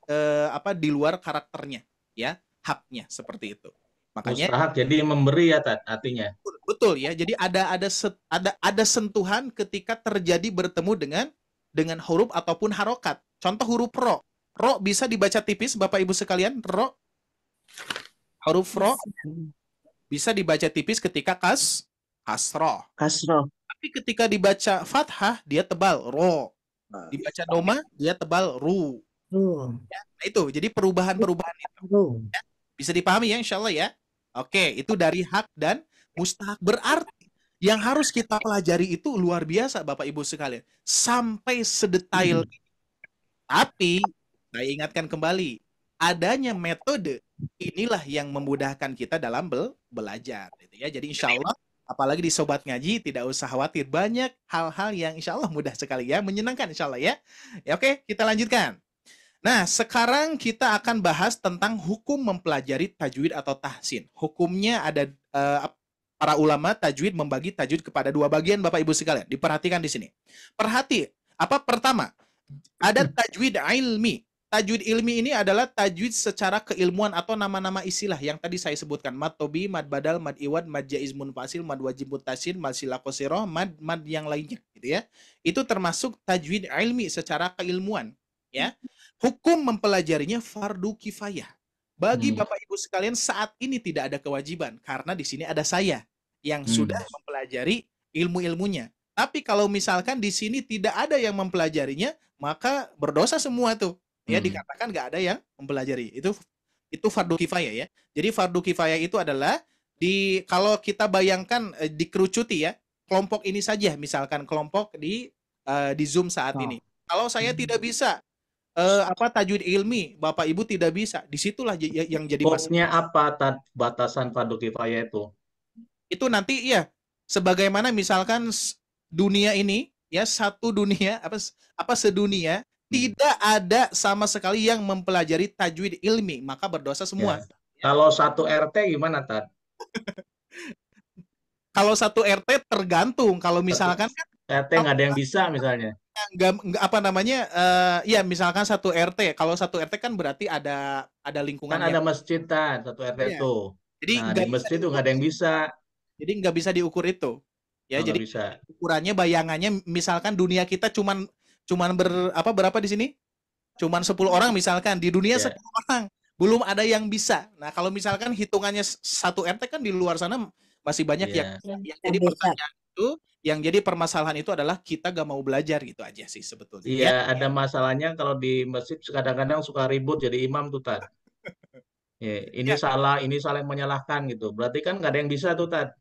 D: di luar karakternya ya. Haknya seperti itu. Makanya
E: Mustahak jadi memberi ya artinya.
D: betul ya. Jadi ada sentuhan ketika terjadi bertemu dengan huruf ataupun harokat. Contoh huruf ro. Ro bisa dibaca tipis Bapak Ibu sekalian. Ro. Huruf ro bisa dibaca tipis ketika kasroh. Tapi ketika dibaca fathah dia tebal ro. Dibaca doma dia tebal ru. Ya, nah itu. Jadi perubahan-perubahan itu. Ya, bisa dipahami ya insya Allah ya. Oke, itu dari hak dan mustahak. Berarti yang harus kita pelajari itu luar biasa Bapak Ibu sekalian. Sampai sedetail ini. Tapi saya ingatkan kembali, adanya metode inilah yang memudahkan kita dalam belajar. Gitu ya. Jadi insya Allah, apalagi di Sobat Ngaji, tidak usah khawatir. Banyak hal-hal yang insya Allah mudah sekali ya. Menyenangkan insya Allah ya. Ya oke, kita lanjutkan. Nah, sekarang kita akan bahas tentang hukum mempelajari tajwid atau tahsin. Hukumnya ada para ulama tajwid membagi tajwid kepada dua bagian Bapak Ibu sekalian. Diperhatikan di sini. Pertama, ada tajwid ilmi. Tajwid ilmi ini adalah tajwid secara keilmuan atau nama-nama istilah yang tadi saya sebutkan. Mad tobi, mad badal, mad iwad, mad jaiz munfasil, mad wajib mutasil, mad sila qasirah, mad yang lainnya gitu ya. Itu termasuk tajwid ilmi secara keilmuan ya. Hukum mempelajarinya fardu kifayah. Bagi Bapak Ibu sekalian saat ini tidak ada kewajiban karena di sini ada saya yang sudah mempelajari ilmu-ilmunya. Tapi kalau misalkan di sini tidak ada yang mempelajarinya, maka berdosa semua tuh. Ya dikatakan nggak ada yang mempelajari. Itu fardu kifayah ya. Jadi fardu kifayah itu adalah kalau kita bayangkan dikerucuti ya, kelompok ini saja misalkan kelompok di Zoom saat ini. Kalau saya tidak bisa tajwid ilmi, Bapak Ibu tidak bisa. Disitulah yang jadi masalah.
E: Skopnya apa batasan fardu kifayah itu?
D: Itu nanti ya sebagaimana misalkan dunia ini ya satu dunia apa sedunia tidak ada sama sekali yang mempelajari tajwid ilmi, maka berdosa semua.
E: Ya. Kalau satu RT gimana, Tad?
D: Kalau satu RT tergantung. Kalau misalkan kan
E: RT nggak ada yang bisa misalnya.
D: nggak apa namanya ya misalkan satu RT. Kalau satu RT kan berarti ada
E: Kan
D: lingkungannya.
E: ada masjid, Tad, satu RT
D: Iya.
E: itu.
D: Jadi
E: Nah,
D: nggak
E: di
D: bisa
E: masjid tuh
D: diukur.
E: nggak ada yang bisa.
D: Jadi nggak bisa diukur itu. Ya,
E: Oh,
D: jadi
E: nggak bisa.
D: ukurannya bayangannya misalkan dunia kita cuman berapa di sini? Cuman 10 orang misalkan, di dunia
E: Ya.
D: 10 orang. Belum ada yang bisa. Nah, kalau misalkan hitungannya satu RT kan di luar sana masih banyak yang
E: Iya.
D: jadi
G: Yang bisa.
D: pertanyaan itu, yang jadi permasalahan itu adalah kita gak mau belajar gitu aja sih sebetulnya ya.
E: Iya, ada masalahnya kalau di masjid kadang-kadang suka ribut jadi imam tuh, Tad. Ya, ini
D: Ya.
E: salah, ini saling menyalahkan gitu. Berarti kan nggak ada yang bisa tuh, Tad.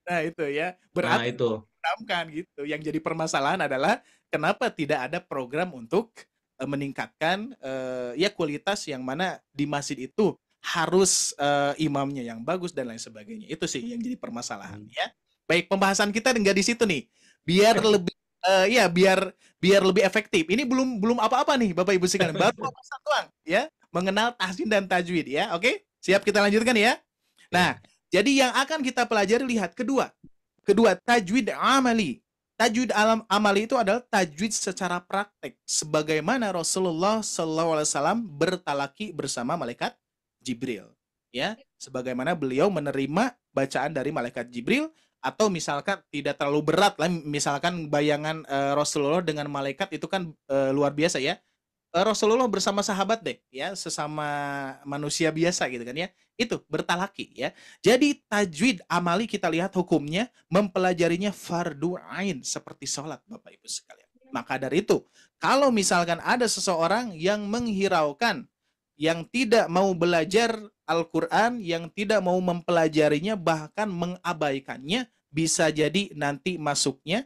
D: Nah, itu ya.
E: Nah,
D: Berarti
E: itu.
D: diprogram gitu. Yang jadi permasalahan adalah kenapa tidak ada program untuk meningkatkan ya kualitas yang mana di masjid itu harus imamnya yang bagus dan lain sebagainya. Itu sih yang jadi permasalahan ya. Baik, pembahasan kita nggak di situ nih. Biar lebih ya biar lebih efektif. Ini belum apa-apa nih Bapak Ibu sekalian. Baru pembahasan doang ya, mengenal tahsin dan tajwid ya. Oke? Siap kita lanjutkan ya. Nah, jadi yang akan kita pelajari lihat kedua tajwid amali. Tajwid amali itu adalah tajwid secara praktek, sebagaimana Rasulullah SAW bertalaki bersama malaikat Jibril, ya, sebagaimana beliau menerima bacaan dari malaikat Jibril, atau misalkan tidak terlalu berat lah, misalkan bayangan Rasulullah dengan malaikat itu kan luar biasa ya. Rasulullah bersama sahabat deh ya, sesama manusia biasa gitu kan ya, itu bertalaki ya. Jadi tajwid amali kita lihat hukumnya mempelajarinya fardu ain seperti sholat Bapak Ibu sekalian. Maka dari itu kalau misalkan ada seseorang yang menghiraukan, yang tidak mau belajar Al-Quran, yang tidak mau mempelajarinya, bahkan mengabaikannya, bisa jadi nanti masuknya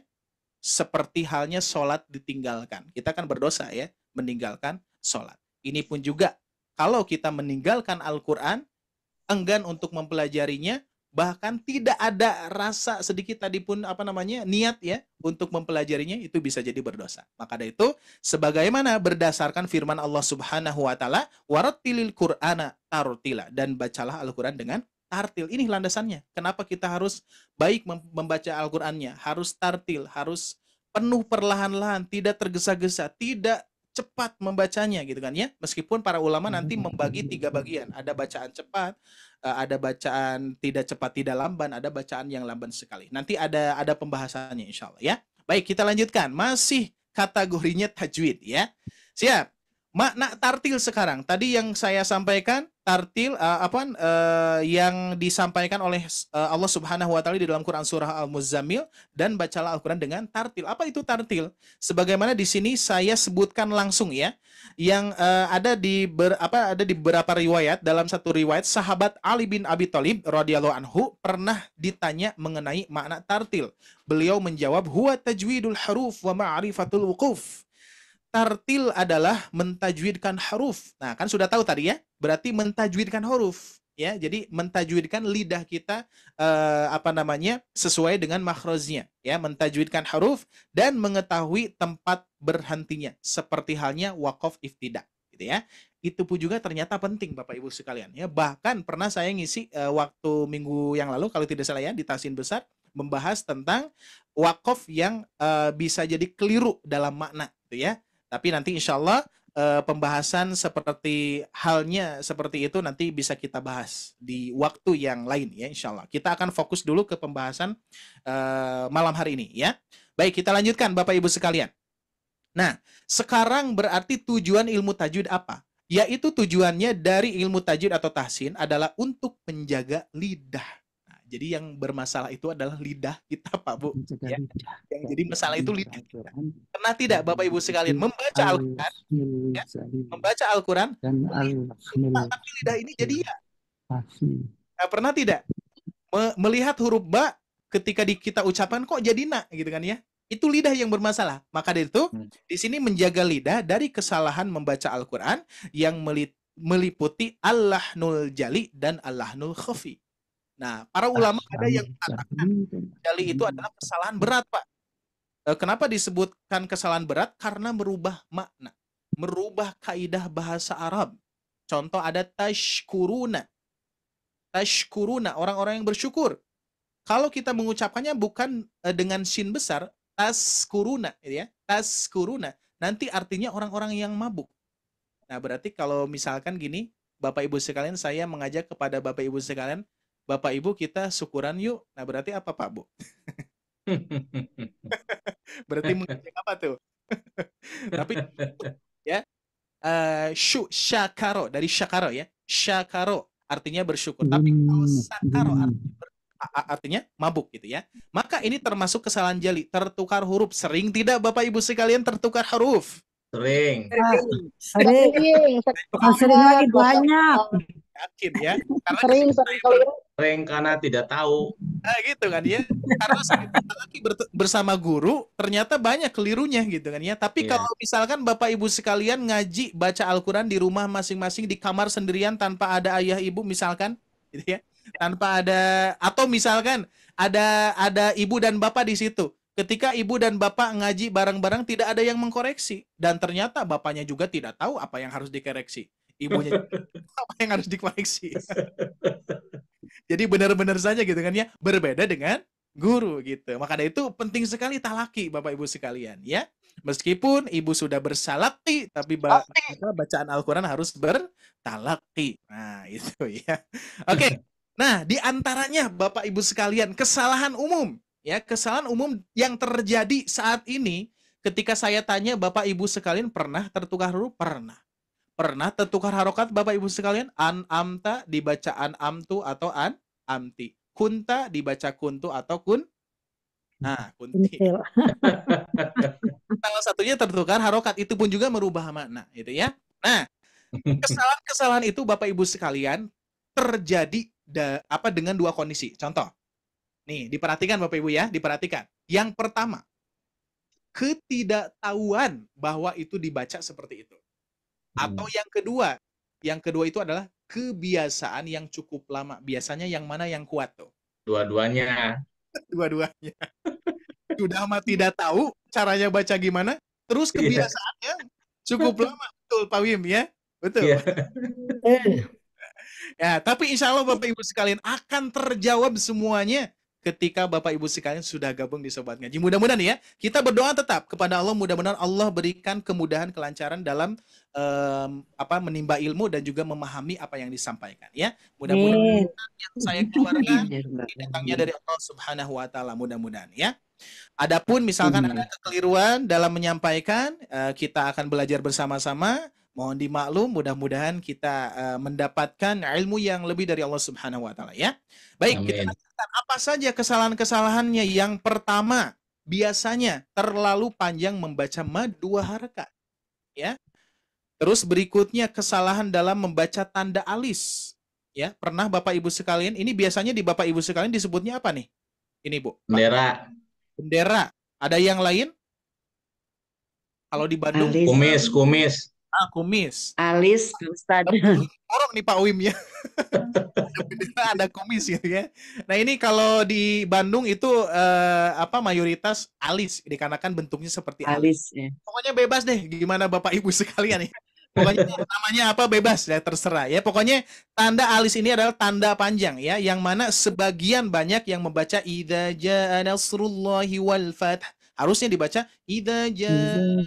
D: seperti halnya sholat ditinggalkan. Kita kan berdosa ya meninggalkan sholat. Ini pun juga kalau kita meninggalkan Al-Quran, enggan untuk mempelajarinya, bahkan tidak ada rasa sedikit tadi pun niat ya untuk mempelajarinya, itu bisa jadi berdosa. Maka dari itu sebagaimana berdasarkan firman Allah Subhanahu wa taala, warattilil Qur'ana tartila, dan bacalah Al-Quran dengan tartil. Ini landasannya. Kenapa kita harus baik membaca Al-Qur'annya, harus tartil, harus penuh perlahan-lahan, tidak tergesa-gesa, tidak cepat membacanya gitu kan ya. Meskipun para ulama nanti membagi 3 bagian. Ada bacaan cepat, ada bacaan tidak cepat tidak lamban, ada bacaan yang lamban sekali. Nanti ada pembahasannya insya Allah ya. Baik, kita lanjutkan. Masih kategorinya tajwid ya. Siap. Makna tartil sekarang. Tadi yang saya sampaikan tartil yang disampaikan oleh Allah Subhanahu wa taala di dalam Quran surah Al-Muzammil, dan bacalah Al-Quran dengan tartil. Apa itu tartil? Sebagaimana di sini saya sebutkan langsung ya, yang ada di beberapa riwayat. Dalam satu riwayat, sahabat Ali bin Abi Thalib radhiyallahu anhu pernah ditanya mengenai makna tartil. Beliau menjawab, huwa tajwidul huruf wa ma'rifatul wuquf. Tartil adalah mentajwidkan huruf. Nah, kan sudah tahu tadi ya, berarti mentajwidkan huruf ya. Jadi mentajwidkan lidah kita sesuai dengan makhrajnya ya, mentajwidkan huruf dan mengetahui tempat berhentinya seperti halnya waqaf iftida gitu ya. Itu pun juga ternyata penting Bapak Ibu sekalian ya. Bahkan pernah saya ngisi waktu minggu yang lalu kalau tidak salah ya, di Tahsin Besar, membahas tentang waqaf yang bisa jadi keliru dalam makna gitu ya. Tapi nanti insya Allah pembahasan seperti halnya seperti itu nanti bisa kita bahas di waktu yang lain ya insya Allah. Kita akan fokus dulu ke pembahasan malam hari ini ya. Baik, kita lanjutkan Bapak Ibu sekalian. Nah, sekarang berarti tujuan ilmu tajwid apa? Yaitu tujuannya dari ilmu tajwid atau tahsin adalah untuk menjaga lidah. Jadi yang bermasalah itu adalah lidah kita Pak Bu ya. Yang jadi masalah itu lidah kita. Pernah tidak Bapak Ibu sekalian membaca Al-Quran ya? Membaca Al-Quran tapi lidah ini jadi ya. Nah, pernah tidak melihat huruf ba ketika kita ucapkan kok jadi na gitu kan ya? Itu lidah yang bermasalah. Maka dari itu di sini menjaga lidah dari kesalahan membaca Al-Quran yang meliputi al-lahnul jali dan al-lahnul khafi. Nah, para ulama ada yang mengatakan jali itu adalah kesalahan berat, Pak. Kenapa disebutkan kesalahan berat? Karena merubah makna, merubah kaidah bahasa Arab. Contoh ada tashkuruna. Tashkuruna, orang-orang yang bersyukur. Kalau kita mengucapkannya bukan dengan shin besar, taskuruna, ya, taskuruna. Nanti artinya orang-orang yang mabuk. Nah, berarti kalau misalkan gini, Bapak Ibu sekalian, saya mengajak kepada Bapak Ibu sekalian, Bapak Ibu kita syukuran yuk. Nah, berarti apa Pak Bu? Berarti mengajak apa tuh? Tapi ya, syakaro, dari syakaro ya. Syakaro artinya bersyukur. Tapi kalau sakaro artinya mabuk gitu ya. Maka ini termasuk kesalahan jali, tertukar huruf. Sering tidak Bapak Ibu sekalian tertukar huruf?
E: Sering.
G: Sering. Bukan sering lagi, banyak.
D: Yakin ya? Karena
J: Sering keliru.
E: Sering karena tidak tahu.
D: Nah, gitu kan ya. Karena lagi bersama guru ternyata banyak kelirunya gitu kan ya. Tapi
E: Iya.
D: kalau misalkan Bapak Ibu sekalian ngaji baca Al-Qur'an di rumah masing-masing di kamar sendirian tanpa ada ayah ibu misalkan gitu ya. Tanpa ada, atau misalkan ada ibu dan bapak di situ. Ketika ibu dan bapak ngaji bareng-bareng tidak ada yang mengkoreksi dan ternyata bapaknya juga tidak tahu apa yang harus dikoreksi. Ibunya apa yang harus dikoreksi. Jadi benar-benar saja gitu kan ya, berbeda dengan guru gitu. Maka dari itu penting sekali talaki Bapak Ibu sekalian ya. Meskipun ibu sudah bersalaki tapi bacaan Al-Qur'an harus bertalaki. Nah, itu ya. Oke. Nah, di antaranya Bapak Ibu sekalian kesalahan umum ya, kesalahan umum yang terjadi saat ini ketika saya tanya Bapak Ibu sekalian pernah tertukar huruf? Pernah. Pernah tertukar harokat Bapak Ibu sekalian? An-amta dibaca an-amtu atau an-amti. Kunta dibaca kuntu atau kun. Nah, kunti. Salah satunya tertukar harokat, itu pun juga merubah makna, gitu ya. Nah, kesalahan-kesalahan itu Bapak Ibu sekalian terjadi dengan dua kondisi. Contoh. Nih, diperhatikan Bapak Ibu ya, diperhatikan. Yang pertama, ketidaktahuan bahwa itu dibaca seperti itu. Atau yang kedua itu adalah kebiasaan yang cukup lama. Biasanya yang mana yang kuat tuh?
E: Dua-duanya.
D: Dua-duanya. Sudah amat tidak tahu caranya baca gimana, terus kebiasaannya cukup lama. Betul Pak Wim ya? Betul. Ya, tapi insya Allah Bapak Ibu sekalian akan terjawab semuanya ketika Bapak Ibu sekalian sudah gabung di Sobat Ngaji. Mudah-mudahan ya, kita berdoa tetap kepada Allah, mudah-mudahan Allah berikan kemudahan, kelancaran dalam menimba ilmu dan juga memahami apa yang disampaikan ya. Mudah-mudahan yang saya keluarkan datangnya dari Allah Subhanahu wa taala, mudah-mudahan ya. Adapun misalkan ada kekeliruan dalam menyampaikan, kita akan belajar bersama-sama. Mohon dimaklum, mudah-mudahan kita mendapatkan ilmu yang lebih dari Allah Subhanahu wa taala ya. Baik, kita lanjutkan apa saja kesalahan-kesalahannya. Yang pertama, biasanya terlalu panjang membaca mad 2 harakat. Ya. Terus berikutnya kesalahan dalam membaca tanda alis. Ya, pernah Bapak Ibu sekalian, ini biasanya di Bapak Ibu sekalian disebutnya apa nih? Ini, Bu.
E: Bendera.
D: Bendera. Ada yang lain? Kalau di Bandung,
E: kumis.
D: Kumis.
C: Alis, Ustaz.
D: Orang nih Pak Wim ya. Ada kumis gitu ya. Nah, ini kalau di Bandung itu mayoritas alis, dikarenakan bentuknya seperti alis.
C: Ya.
D: Pokoknya bebas deh gimana Bapak Ibu sekalian nih. Pokoknya namanya apa bebas ya, terserah ya. Pokoknya tanda alis ini adalah tanda panjang ya, yang mana sebagian banyak yang membaca idza jaa nasrullahi wal fath. Harusnya dibaca idza jaa.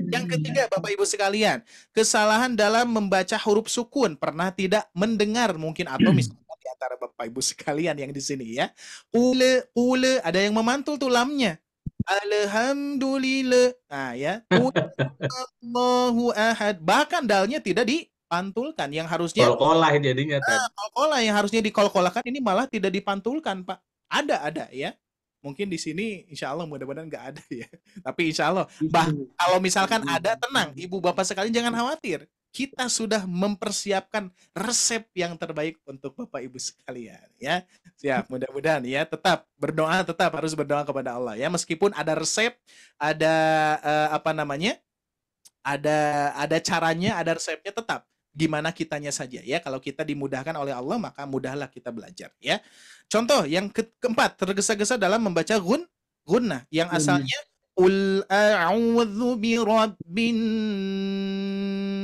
D: Yang ketiga Bapak Ibu sekalian, kesalahan dalam membaca huruf sukun. Pernah tidak mendengar mungkin atau misalnya di antara Bapak Ibu sekalian yang di sini ya. Ule ada yang memantul tuh lamnya. Alhamdulillah. Nah ya. Allahu ahad. Bahkan dalnya tidak dipantulkan, yang harusnya
E: kol-kolah jadinya.
D: Kol-kolah yang harusnya dikol-kolakan ini malah tidak dipantulkan, Pak. Ada ya. Mungkin di sini insya Allah mudah-mudahan nggak ada ya. Tapi insya Allah, kalau misalkan ada, tenang, ibu bapak sekalian jangan khawatir. Kita sudah mempersiapkan resep yang terbaik untuk bapak ibu sekalian ya. Siap, mudah-mudahan ya. Tetap berdoa, tetap harus berdoa kepada Allah ya. Meskipun ada resep, ada ada caranya, ada resepnya, tetap gimana kitanya saja ya. Kalau kita dimudahkan oleh Allah maka mudahlah kita belajar ya. Contoh yang keempat, tergesa-gesa dalam membaca gunnah yang asalnya Qul a'udzu birabbin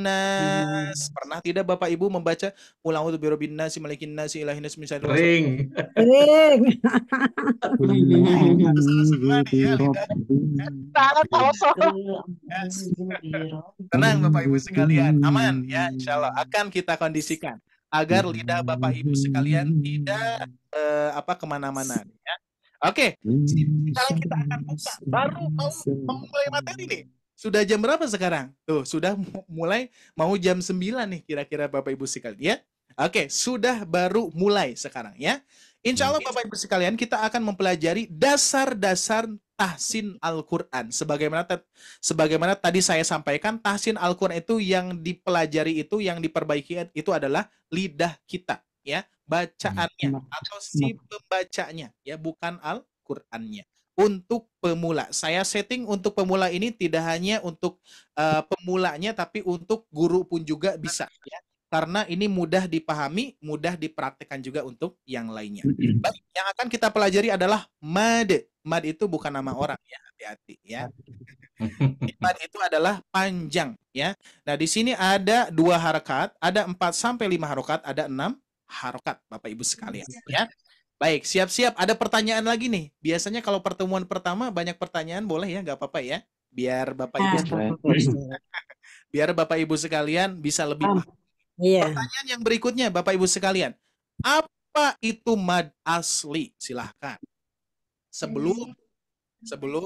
D: nas. Pernah tidak Bapak Ibu membaca Qul a'udzu birabbin nas, malikin nas, ilahin nas, min syarril waswas?
E: Sering.
G: Sering.
D: Salah semua nih ya lidahnya.
J: Banget Pak Ustaz.
D: Tenang Bapak Ibu sekalian, aman ya, insya Allah akan kita kondisikan agar lidah Bapak Ibu sekalian tidak kemana-mana ya. Oke, sekarang kita akan buka, baru mau mulai materi nih. Sudah jam berapa sekarang? Tuh, sudah mulai mau jam 9 nih kira-kira Bapak Ibu sekalian ya. Oke, sudah baru mulai sekarang ya. Insya Allah Bapak Ibu sekalian kita akan mempelajari dasar-dasar tahsin Al-Quran. Sebagaimana tadi saya sampaikan, tahsin Al-Quran itu yang dipelajari itu, yang diperbaiki itu adalah lidah kita, ya, bacaannya atau si pembacanya, ya, bukan Al-Qurannya. Untuk pemula, saya setting untuk pemula ini tidak hanya untuk pemulanya, tapi untuk guru pun juga bisa, ya. Karena ini mudah dipahami, mudah dipraktekkan juga untuk yang lainnya. Baik, yang akan kita pelajari adalah mad. Mad itu bukan nama orang ya, hati-hati ya. Mad itu adalah panjang ya. Nah, di sini ada 2 harokat, ada 4 sampai 5 harokat, ada 6 harokat Bapak Ibu sekalian ya. Baik, siap-siap. Ada pertanyaan lagi nih. Biasanya kalau pertemuan pertama banyak pertanyaan, boleh ya, nggak apa-apa ya. Biar Bapak Ibu sekalian bisa lebih paham. Pertanyaan yang berikutnya Bapak Ibu sekalian, apa itu mad asli? Silahkan. Sebelum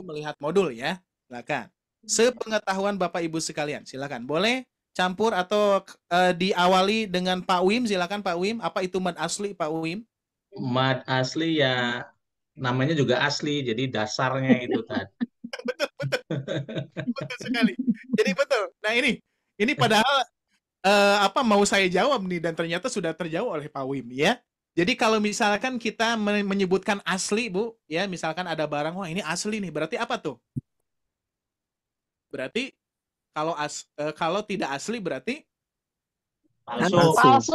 D: melihat modul ya, silakan. Sepengetahuan Bapak Ibu sekalian, silakan. Boleh campur atau diawali dengan Pak Wim, silakan Pak Wim. Apa itu mad asli, Pak Wim?
E: Mad asli ya namanya juga asli, jadi dasarnya itu tadi.
D: Betul sekali. Jadi betul. Nah ini padahal mau saya jawab nih dan ternyata sudah terjawab oleh Pak Wim ya. Jadi kalau misalkan kita menyebutkan asli Bu, ya misalkan ada barang, wah ini asli nih, berarti apa tuh? Berarti kalau tidak asli berarti
J: Palsu.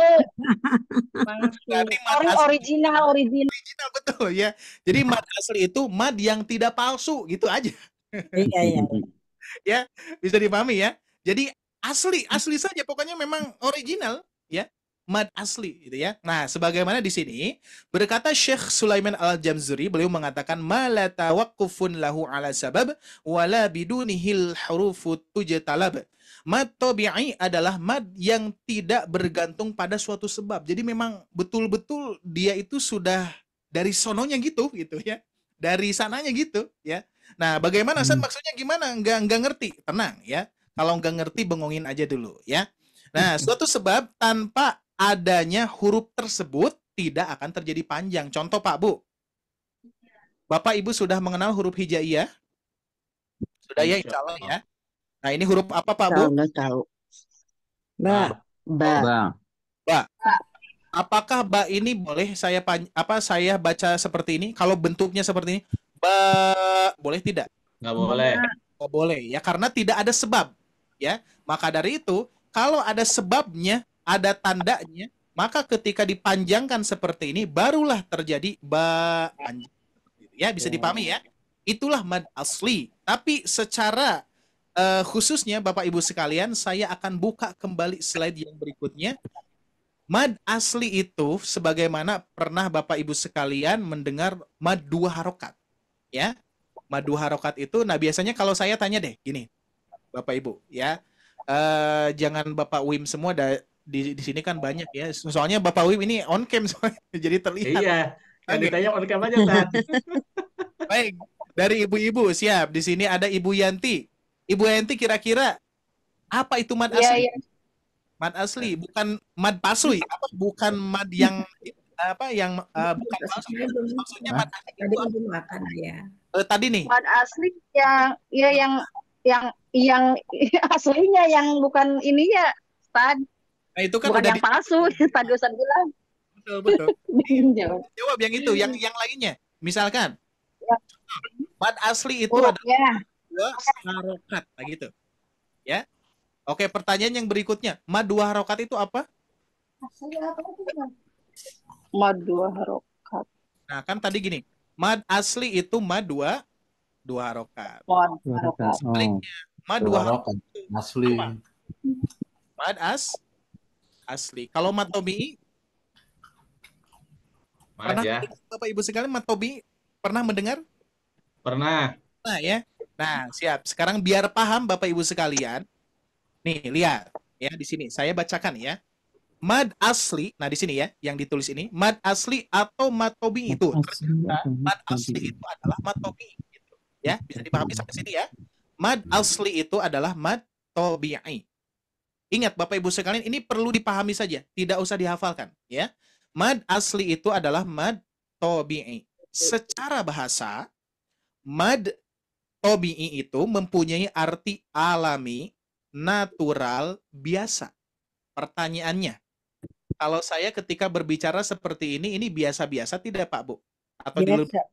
D: Berarti mad asli,
J: Original.
D: original, betul ya. Jadi mad asli itu mad yang tidak palsu gitu aja.
G: Iya.
D: Ya, bisa dipahami ya. Jadi asli saja, pokoknya memang original ya, mad asli gitu ya. Nah, sebagaimana di sini berkata Syekh Sulaiman Al-Jamzuri, beliau mengatakan mala tawaqqufun lahu ala sabab wala bidunihil hurufu tujtalab. Mad tabi'i adalah mad yang tidak bergantung pada suatu sebab. Jadi memang betul-betul dia itu sudah dari sononya gitu ya. Dari sananya gitu ya. Nah, bagaimana San, maksudnya gimana? Enggak ngerti. Tenang ya. Kalau nggak ngerti, bengongin aja dulu ya. Nah, suatu sebab tanpa adanya huruf tersebut tidak akan terjadi panjang. Contoh Pak Bu. Bapak Ibu sudah mengenal huruf hijaiyah? Sudah ya, insya Allah ya. Nah, ini huruf apa Pak Bu?
C: Tahu.
G: Ba.
D: Apakah ba ini boleh saya baca seperti ini? Kalau bentuknya seperti ini, ba, boleh tidak?
E: Nggak boleh.
D: Nggak boleh ya, karena tidak ada sebab. Ya, maka dari itu kalau ada sebabnya, ada tandanya, maka ketika dipanjangkan seperti ini barulah terjadi ba panjang. Ya, bisa dipahami ya. Itulah mad asli. Tapi secara khususnya Bapak Ibu sekalian, saya akan buka kembali slide yang berikutnya. Mad asli itu sebagaimana pernah Bapak Ibu sekalian mendengar mad 2 harokat. Ya. Mad 2 harokat itu, nah biasanya kalau saya tanya deh gini, Bapak Ibu ya, jangan Bapak Wim semua, di sini kan banyak ya, soalnya Bapak Wim ini on cam soalnya, jadi terlihat.
E: Iya, yang ditanya on cam aja Tan.
D: Baik, dari ibu-ibu siap. Di sini ada Ibu Yanti. Ibu Yanti, kira-kira apa itu mad asli?
J: Iya.
D: Mad asli, bukan mad palsu, bukan mad yang bukan palsu. Maksudnya mad asli itu tadi nih.
J: Mad asli yang aslinya, yang bukan ininya, Ustaz.
D: Nah, itu kan
J: bukan
D: udah
J: yang palsu, Tadi Ustaz bilang.
D: Betul. Jawab yang itu, yang lainnya. Misalkan mad asli itu adalah 2 harokat, nah gitu. Ya. Oke, pertanyaan yang berikutnya. Mad 2 harokat itu apa?
J: Mad 2 harokat.
D: Nah, kan tadi gini. Mad asli itu mad 2 harokat.
J: Mad
K: Dua
J: harokat.
K: rakaat. Oh,
D: Sebaliknya, mad 2
K: dua
D: harokat
K: rakaat.
D: itu
K: Asli.
D: apa? Mad asli. Kalau mad tobi'i,
E: Mad
D: pernah
E: ya.
D: mendengar, Bapak Ibu sekalian, mad tobi'i? Pernah mendengar?
E: Pernah.
D: Nah, ya. Nah, siap. Sekarang biar paham Bapak Ibu sekalian. Nih, lihat. Ya, di sini. Saya bacakan ya. Mad asli, nah di sini ya, yang ditulis ini, mad asli atau mad tobi'i itu. Ternyata mad asli itu adalah mad tobi'i. Gitu. Ya, bisa dipahami sampai sini ya. Mad asli itu adalah mad tobi'i. Ingat Bapak Ibu sekalian, ini perlu dipahami saja, tidak usah dihafalkan. Ya, mad asli itu adalah mad tobi'i. Secara bahasa, mad tobi'i itu mempunyai arti alami, natural, biasa. Pertanyaannya, kalau saya ketika berbicara seperti ini biasa-biasa tidak Pak Bu? Atau di
G: Biasa.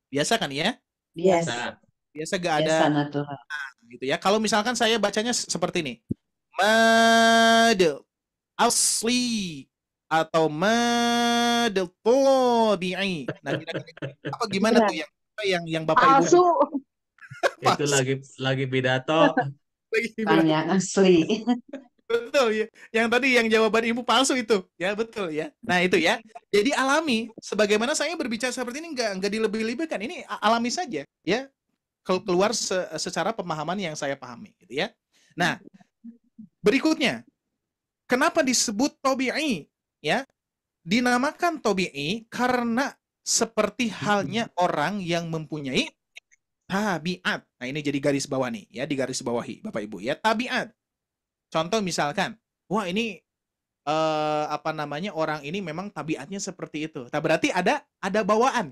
D: biasa kan ya?
C: Biasa.
D: Biasa gak ada
C: Biasa natural.
D: gitu ya. Kalau misalkan saya bacanya seperti ini. Mad asli atau mad tabi'i. Nah, kira-kira apa gimana tuh yang Bapak Ibu
J: Palsu.
E: Itu lagi pidato.
D: lagi
C: Bukan yang asli.
D: Betul ya. Yang tadi yang jawaban ibu palsu itu. Ya, betul ya. Nah, itu ya. Jadi alami. Sebagaimana saya berbicara seperti ini enggak dilebih-lebihkan. Ini alami saja ya. Keluar secara pemahaman yang saya pahami gitu ya. Nah, berikutnya. Kenapa disebut tobi'i? Ya. Dinamakan tobi'i karena seperti halnya orang yang mempunyai tabiat. Nah, ini jadi garis bawah nih ya, di garis bawahi Bapak Ibu ya, tabiat. Contoh misalkan, wah ini orang ini memang tabiatnya seperti itu. Nah, berarti ada bawaan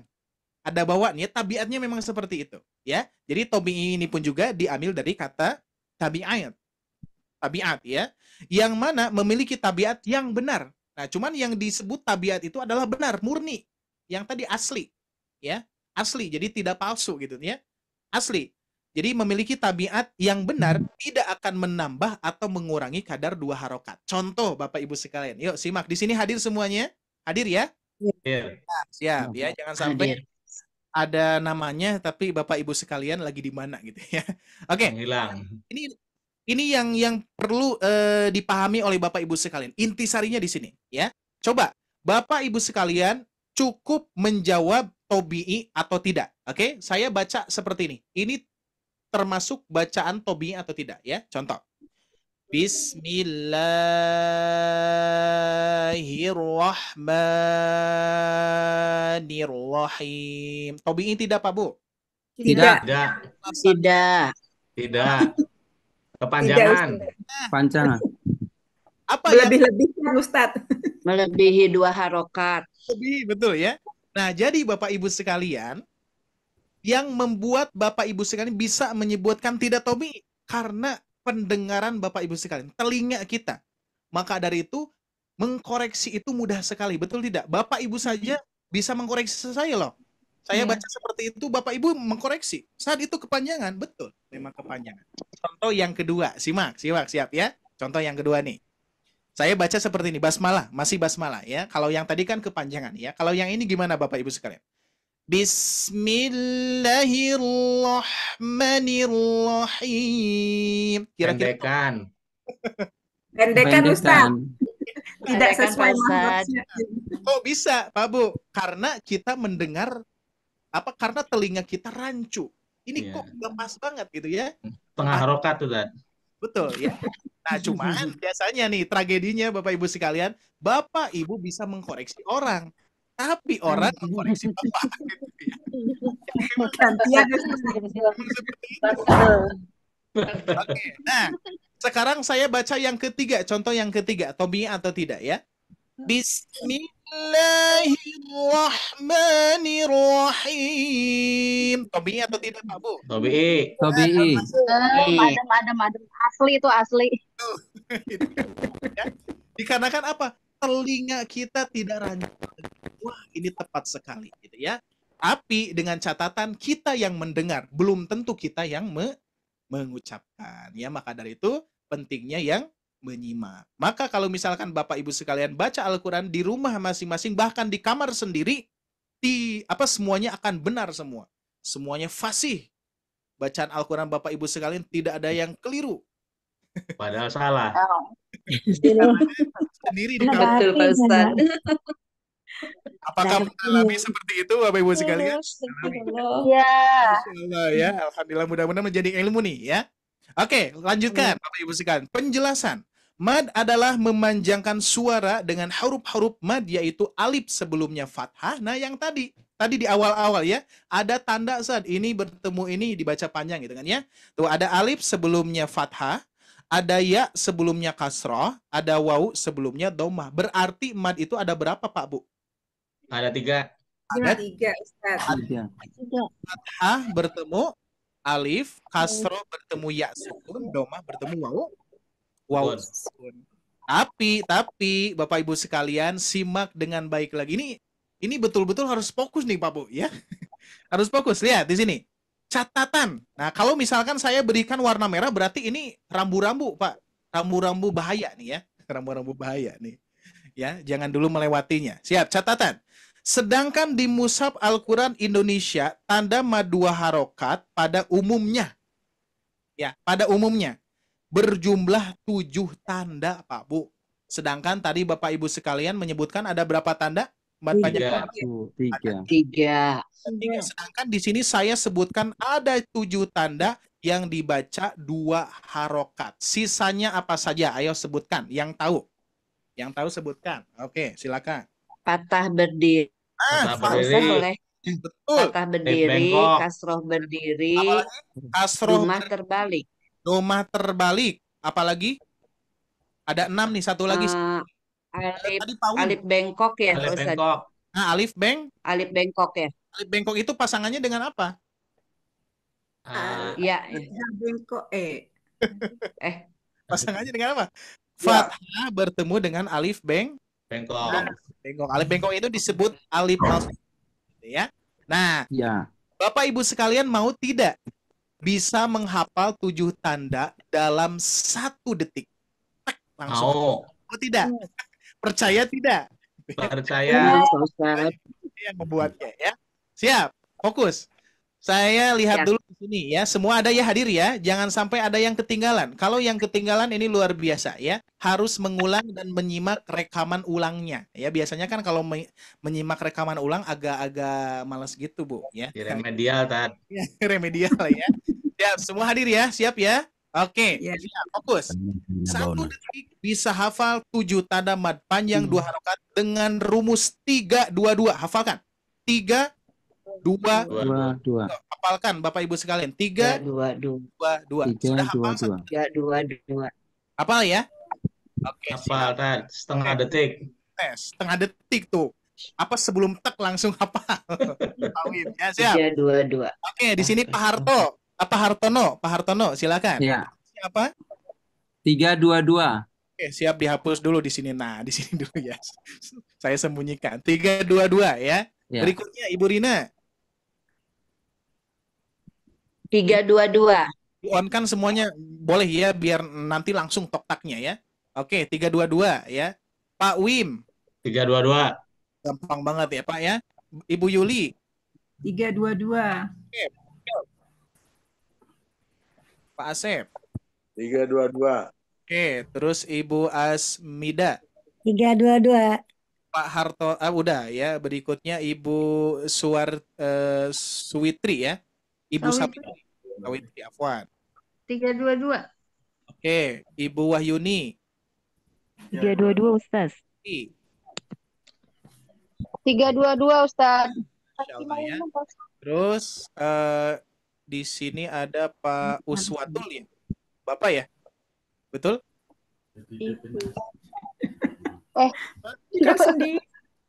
D: ya, tabiatnya memang seperti itu ya. Jadi tobi'i ini pun juga diambil dari kata tabiat ya, yang mana memiliki tabiat yang benar. Nah, cuman yang disebut tabiat itu adalah benar, murni. Yang tadi asli ya, asli. Jadi tidak palsu gitu ya, asli. Jadi memiliki tabiat yang benar, tidak akan menambah atau mengurangi kadar 2 harokat. Contoh Bapak Ibu sekalian, yuk simak. Di sini hadir semuanya? Hadir ya?
E: Iya.
D: Siap ya, jangan sampai ada namanya tapi Bapak Ibu sekalian lagi di mana gitu ya. Oke.
E: Hilang.
D: Ini yang perlu dipahami oleh Bapak Ibu sekalian. Intisarinya di sini ya. Coba Bapak Ibu sekalian cukup menjawab tobi'i atau tidak. Oke, saya baca seperti ini. Ini termasuk bacaan tobi'i atau tidak ya. Contoh. Bismillahirrahmanirrahim. Tobi'i tidak Pak Bu?
B: Tidak.
C: Tidak.
E: Kepanjangan.
K: Panjangan.
D: Apa ya?
B: Lebih-lebihkan Ustadz.
C: Melebihi 2 harokat.
D: Lebih, betul ya. Nah, jadi Bapak Ibu sekalian, yang membuat Bapak Ibu sekalian bisa menyebutkan tidak tobi'i karena pendengaran Bapak Ibu sekalian, telinga kita. Maka dari itu, mengkoreksi itu mudah sekali, betul tidak? Bapak Ibu saja bisa mengkoreksi saya loh. Saya baca seperti itu, Bapak Ibu mengkoreksi. Saat itu kepanjangan, betul. Memang kepanjangan. Contoh yang kedua, simak, siap ya. Contoh yang kedua nih. Saya baca seperti ini, basmalah, masih basmalah ya. Kalau yang tadi kan kepanjangan ya. Kalau yang ini gimana Bapak Ibu sekalian? Bismillahirrahmanirrahim. Kira-kira
B: Pendekan Ustadz. Tidak sesuai
C: Ustadz.
D: Oh bisa Pak Bu, karena kita mendengar karena telinga kita rancu. Ini kok nggak pas banget gitu ya.
E: Tengah harokat tuh kan.
D: Betul ya. Nah cuman biasanya nih tragedinya Bapak Ibu sekalian, Bapak Ibu bisa mengkoreksi orang, tapi orang mengkoreksi Bapak. Gitu ya.
B: Gantian.
D: Oke, nah sekarang saya baca yang ketiga, contoh yang ketiga, tobi'i atau tidak ya. Bismillahirrahmanirrahim. Tobi'i atau tidak Pak Bu?
E: Tobi'i.
J: Adem. Asli itu asli.
D: Ya. Dikarenakan apa? Telinga kita tidak rancu. Wah, ini tepat sekali gitu ya. Tapi dengan catatan kita yang mendengar, belum tentu kita yang mengucapkan. Ya, maka dari itu pentingnya yang menyimak. Maka kalau misalkan Bapak Ibu sekalian baca Al-Qur'an di rumah masing-masing, bahkan di kamar sendiri, semuanya akan benar semua. Semuanya fasih. Bacaan Al-Qur'an Bapak Ibu sekalian tidak ada yang keliru.
E: Padahal salah.
D: Sendiri di kamar.
C: Betul Pak Ustad.
D: Apakah mengalami seperti itu Bapak Ibu sekalian?
J: Ya.
D: Insyaallah ya. Alhamdulillah, mudah-mudahan menjadi ilmu nih ya. Oke, lanjutkan Bapak Ibu sekalian. Penjelasan. Mad adalah memanjangkan suara dengan huruf-huruf mad, yaitu alif sebelumnya fathah. Nah, yang tadi di awal-awal ya, ada tanda saat ini bertemu ini dibaca panjang gitu kan ya. Tuh ada alif sebelumnya fathah, ada ya sebelumnya kasroh, ada wawu sebelumnya domah. Berarti mad itu ada berapa Pak Bu?
E: Ada 3.
D: Ada
B: 3 Ustaz.
D: fathah bertemu alif, kasroh bertemu ya sukun, domah bertemu wawu. Wow. Tapi Bapak Ibu sekalian simak dengan baik lagi. Ini betul-betul harus fokus nih Pak Bu ya. Harus fokus. Lihat di sini. Catatan. Nah, kalau misalkan saya berikan warna merah berarti ini rambu-rambu, Pak. Rambu-rambu bahaya nih ya. Rambu-rambu bahaya nih. Ya, jangan dulu melewatinya. Siap, catatan. Sedangkan di Mushaf Al-Qur'an Indonesia tanda mad 2 harokat pada umumnya. Ya, pada umumnya berjumlah 7 tanda, Pak Bu. Sedangkan tadi Bapak Ibu sekalian menyebutkan ada berapa tanda? Mad panjang.
C: 3.
D: Sedangkan di sini saya sebutkan ada 7 tanda yang dibaca 2 harokat. Sisanya apa saja? Ayo sebutkan. Yang tahu sebutkan. Oke, silakan.
C: Patah berdiri.
E: Patah
C: Pak
E: berdiri.
C: Ustad boleh.
D: Betul.
C: Patah berdiri,
E: Bengkok.
C: kasroh berdiri,
D: Kasroh
C: domah terbalik.
D: domah terbalik. Apalagi? Ada 6 nih, satu lagi.
C: Alif bengkok ya Pak
E: Alif
C: Ustad.
E: bengkok.
D: Nah, alif
C: bengkok ya.
D: alif bengkok itu pasangannya dengan apa?
C: Ya.
B: Bengkok
D: Pasangannya dengan apa? Fathah bertemu dengan alif
E: bengkok.
D: Alif bengkok itu disebut alif malsum. Ya. Nah, Bapak Ibu sekalian mau tidak bisa menghafal 7 tanda dalam 1 detik? Langsung.
E: Mau.
D: Tidak? Percaya tidak?
E: Percaya.
D: Yang membuatnya ya. Siap, fokus. Saya lihat dulu di sini ya. Semua ada ya hadir ya. Jangan sampai ada yang ketinggalan. Kalau yang ketinggalan ini luar biasa ya. Harus mengulang dan menyimak rekaman ulangnya. Ya, biasanya kan kalau menyimak rekaman ulang agak-agak malas gitu, Bu, ya.
E: Remedial, Tad.
D: Ya, remedial ya. Siap, semua hadir ya. Siap ya. Oke, siap, fokus. 1 detik bisa hafal 7 tanda mad panjang 2 harokat dengan rumus 3-2-2. Hafalkan. 3-2-2. Hafalkan Bapak Ibu sekalian. 3-2-2. Sudah hafal?
C: 3-2-2.
D: Hafal ya? Oke,
E: hafal, Tad. Setengah detik.
D: Setengah detik tuh. Apa sebelum tek langsung hafal? Ya, siap.
C: 3-2-2.
D: Oke, di sini Pak Hartono, silakan.
K: Ya.
D: Siapa?
K: 3-2-2.
D: Oke, siap dihapus dulu di sini. Nah, di sini dulu ya. Saya sembunyikan. 3-2-2 ya. Berikutnya Ibu Rina.
C: 3-2-2.
D: On-kan semuanya boleh ya biar nanti langsung tok-taknya ya. Oke, 3-2-2 ya. Pak Wim.
E: 3-2-2.
D: Gampang banget ya, Pak ya. Ibu Yuli.
B: 3-2-2.
D: Oke. Pak Asep.
F: 3-2-2.
D: Oke, terus Ibu Asmida.
G: 3-2-2.
D: Pak Harto, udah ya. Berikutnya Ibu Suwitri ya. Ibu Sawitri, Afwan.
H: 3-2-2.
D: Oke, Ibu Wahyuni.
I: 3-2-2 Ustaz.
J: 3-2-2 Ustaz.
D: Insyaallah ya. Terus di sini ada Pak Uswatul ya. Bapak ya? Betul?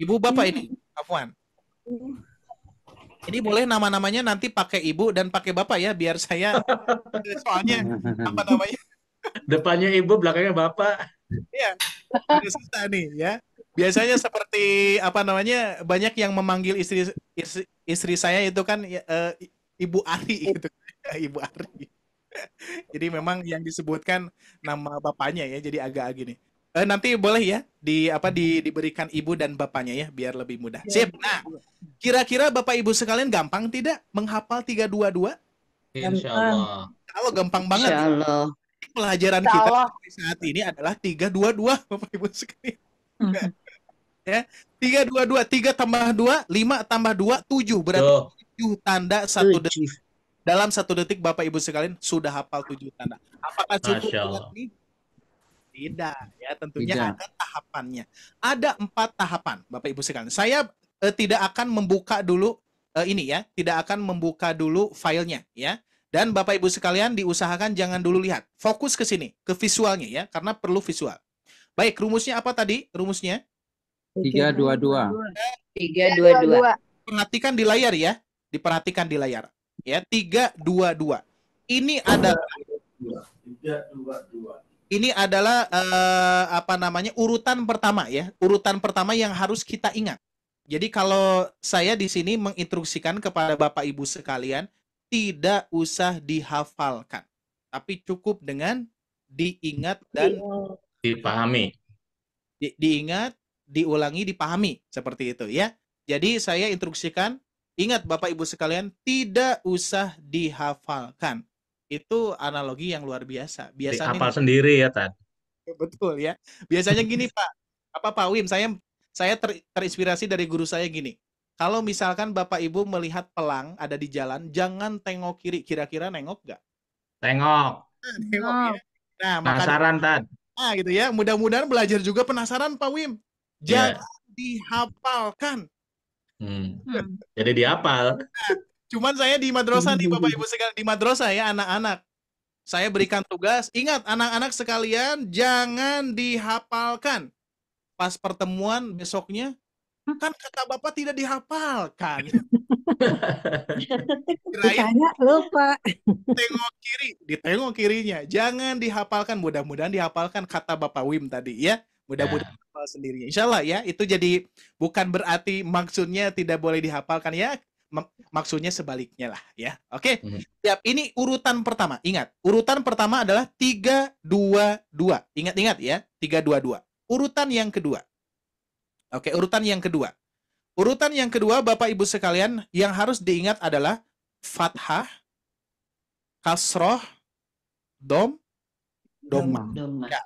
D: Ibu Bapak ini, Afwan. Ini boleh nama-namanya nanti pakai Ibu dan pakai Bapak ya, biar saya soalnya apa namanya?
E: Depannya Ibu, belakangnya Bapak.
D: Iya. Agak susah nih ya. Biasanya seperti apa namanya? Banyak yang memanggil istri saya itu kan Ibu Ari gitu. Ibu Ari. Jadi memang yang disebutkan nama bapaknya ya, jadi agak gini. Nanti boleh ya diberikan ibu dan bapaknya ya biar lebih mudah. Sip. Nah, kira-kira Bapak Ibu sekalian gampang tidak menghafal 322?
E: Insya
G: Gampang.
E: Allah.
D: Kalau gampang banget.
C: Insya Allah.
D: Pelajaran
J: Insya
D: kita
J: Allah.
D: sampai saat ini adalah 322 Bapak Ibu sekalian. Ya, 322, 3 tambah 2, 5 tambah 2, 7. Berarti
E: Tuh.
D: 7 tanda 1 detik.
C: 7.
D: Dalam 1 detik Bapak Ibu sekalian sudah hafal 7 tanda. Apakah cukup
E: Masya
D: buat
E: Allah.
D: ini? Tidak, ya tentunya
K: Tidak.
D: ada tahapannya. Ada 4 tahapan, Bapak Ibu sekalian. Saya tidak akan membuka dulu ini ya, tidak akan membuka dulu filenya ya. Dan Bapak Ibu sekalian diusahakan jangan dulu lihat. Fokus ke sini, ke visualnya ya, karena perlu visual. Baik, rumusnya apa tadi? Rumusnya?
K: 322.
C: 322.
D: Perhatikan di layar ya. Diperhatikan di layar. Ya, 322. Ini adalah
F: 322.
D: Ini adalah urutan pertama ya, urutan pertama yang harus kita ingat. Jadi kalau saya di sini menginstruksikan kepada Bapak Ibu sekalian, tidak usah dihafalkan, tapi cukup dengan diingat dan
E: Dipahami.
D: diingat, diulangi, dipahami seperti itu ya. Jadi saya instruksikan, ingat Bapak Ibu sekalian, tidak usah dihafalkan. Itu analogi yang luar biasa. Biasanya
E: Dihafal sendiri ya, Tad.
D: betul ya. Biasanya gini Pak Wim, saya terinspirasi dari guru saya gini. Kalau misalkan Bapak Ibu melihat pelang ada di jalan, jangan tengok kiri. Kira-kira nengok nggak?
E: Tengok.
D: Nengok ya. Nah, makanya
E: Penasaran, Tad.
D: gitu ya. Mudah-mudahan belajar juga penasaran Pak Wim.
E: Ya.
D: Jangan dihafalkan.
E: Jadi dihafal.
D: Cuman saya di madrasah nih Bapak Ibu sekalian, di madrasah ya anak-anak. Saya berikan tugas, ingat anak-anak sekalian jangan dihafalkan. Pas pertemuan besoknya, kan kata Bapak tidak dihafalkan.
G: Ditanya lupa.
D: Tengok kiri, ditengok kirinya. Jangan dihafalkan, mudah-mudahan dihafalkan kata Bapak Wim tadi ya. Mudah-mudahan hafal sendirinya. Insya Allah ya, itu jadi bukan berarti maksudnya tidak boleh dihafalkan ya. Maksudnya sebaliknya lah ya. Oke. Siap, ini urutan pertama. Ingat, urutan pertama adalah 322. Ingat-ingat ya, 322. Urutan yang kedua. Oke, urutan yang kedua. Urutan yang kedua Bapak Ibu sekalian yang harus diingat adalah fathah, kasroh, domah. Ya.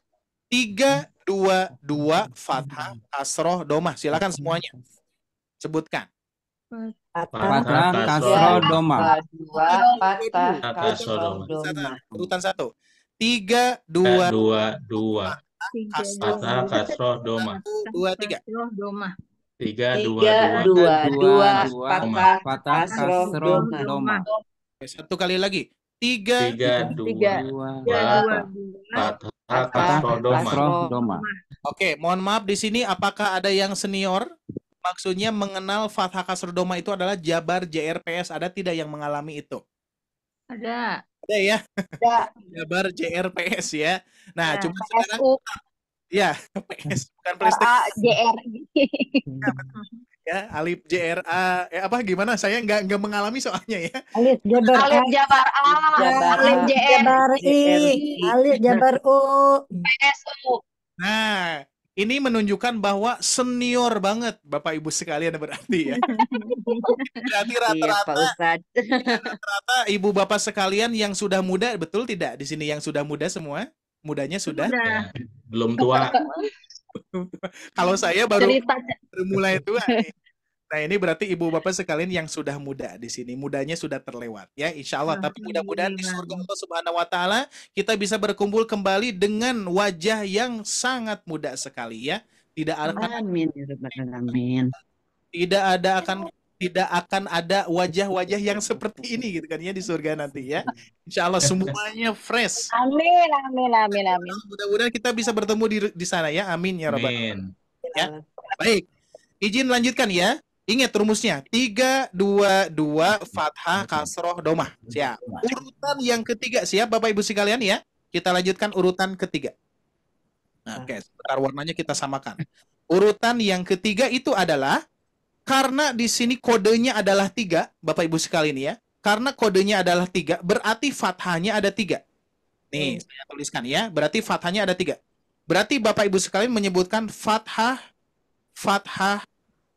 D: 322 fathah, kasroh, domah. Silakan semuanya. Sebutkan.
K: Fathah, kasroh, domah.
C: Fathah, kasroh, domah.
D: Urutan 1. 322
E: Fathah, kasroh, domah.
D: 2 3.
H: Domah.
C: 322 fathah, kasroh, domah.
D: Satu kali lagi.
E: 322 fathah, kasroh, domah.
D: Oke, mohon maaf di sini apakah ada yang senior? Maksudnya mengenal fathah kasroh domah itu adalah Jabar JRPS. Ada tidak yang mengalami itu?
H: Ada.
D: Ada ya? Jabar JRPS ya. Nah, cuma sekarang ya, PS bukan PlayStation.
J: JR.
D: Ya, Alif JRA apa gimana? Saya nggak mengalami soalnya ya.
G: Alif Jabar
J: Alif Jabar A. Alif JR.
G: Jabar I. Alif Jabar U.
J: PSU.
D: Nah, ini menunjukkan bahwa senior banget Bapak Ibu sekalian berarti ya. Berarti rata-rata Ibu Bapak sekalian yang sudah muda, betul tidak? Di sini yang sudah muda semua? Mudanya sudah?
E: Ya, belum tua.
D: Kalau saya baru mulai tua nih. Nah, ini berarti Ibu Bapak sekalian yang sudah muda di sini. Mudanya sudah terlewat ya, insya Allah. Tapi mudah-mudahan di surga Allah Subhanahu wa Ta'ala kita bisa berkumpul kembali dengan wajah yang sangat muda sekali ya. Tidak akan tidak akan ada wajah-wajah yang seperti ini gitu kan ya di surga nanti ya. Insya Allah semuanya fresh.
J: Amin, amin, amin, amin.
D: Mudah-mudahan kita bisa bertemu di sana ya. Amin ya Rabbal
E: Amin.
D: Ya. Baik. Izin lanjutkan ya. Ingat rumusnya 322 fathah kasroh domah. Siap. Urutan yang ketiga siap Bapak Ibu sekalian ya. Kita lanjutkan urutan ketiga. Nah, oke, sebentar warnanya kita samakan. Urutan yang ketiga itu adalah karena di sini kodenya adalah 3, Bapak Ibu sekalian ya. karena kodenya adalah 3, berarti fathahnya ada 3. Nih, saya tuliskan ya. Berarti fathahnya ada 3. Berarti Bapak Ibu sekalian menyebutkan fathah, fathah,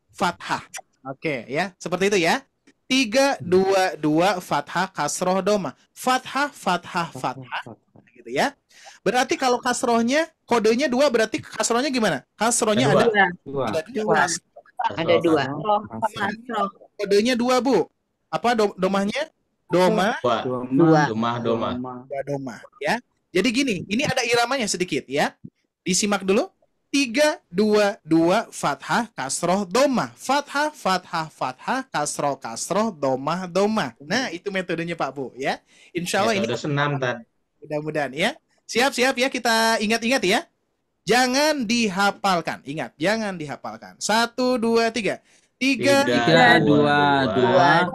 D: fathah. Oke, ya. Seperti itu ya. 3, 2, 2, fathah, kasroh, doma. Fathah, fathah, fathah. Gitu ya. Berarti kalau kasrohnya, kodenya 2, berarti kasrohnya gimana? Kasrohnya
E: Dua.
D: ada
K: Dua.
D: ada 2.
B: Dua.
C: Ada 2.
B: Kasroh.
D: Kodenya 2, Bu. Apa domahnya? Doma,
C: Dua.
E: Doma.
D: doma. Ya. Jadi gini, ini ada iramanya sedikit ya. Disimak dulu. 3, 2, 2, fathah, kasroh, doma. Fathah, fathah, fathah, kasroh, kasroh, doma, doma. Nah, itu metodenya Pak Bu ya. Insya Allah ini
E: Metode senam tadi.
D: mudah-mudahan ya. Siap-siap ya, kita ingat-ingat ya. Jangan dihafalkan. Ingat, jangan dihafalkan. 1, 2, 3. 3,
K: 3, 2, 2,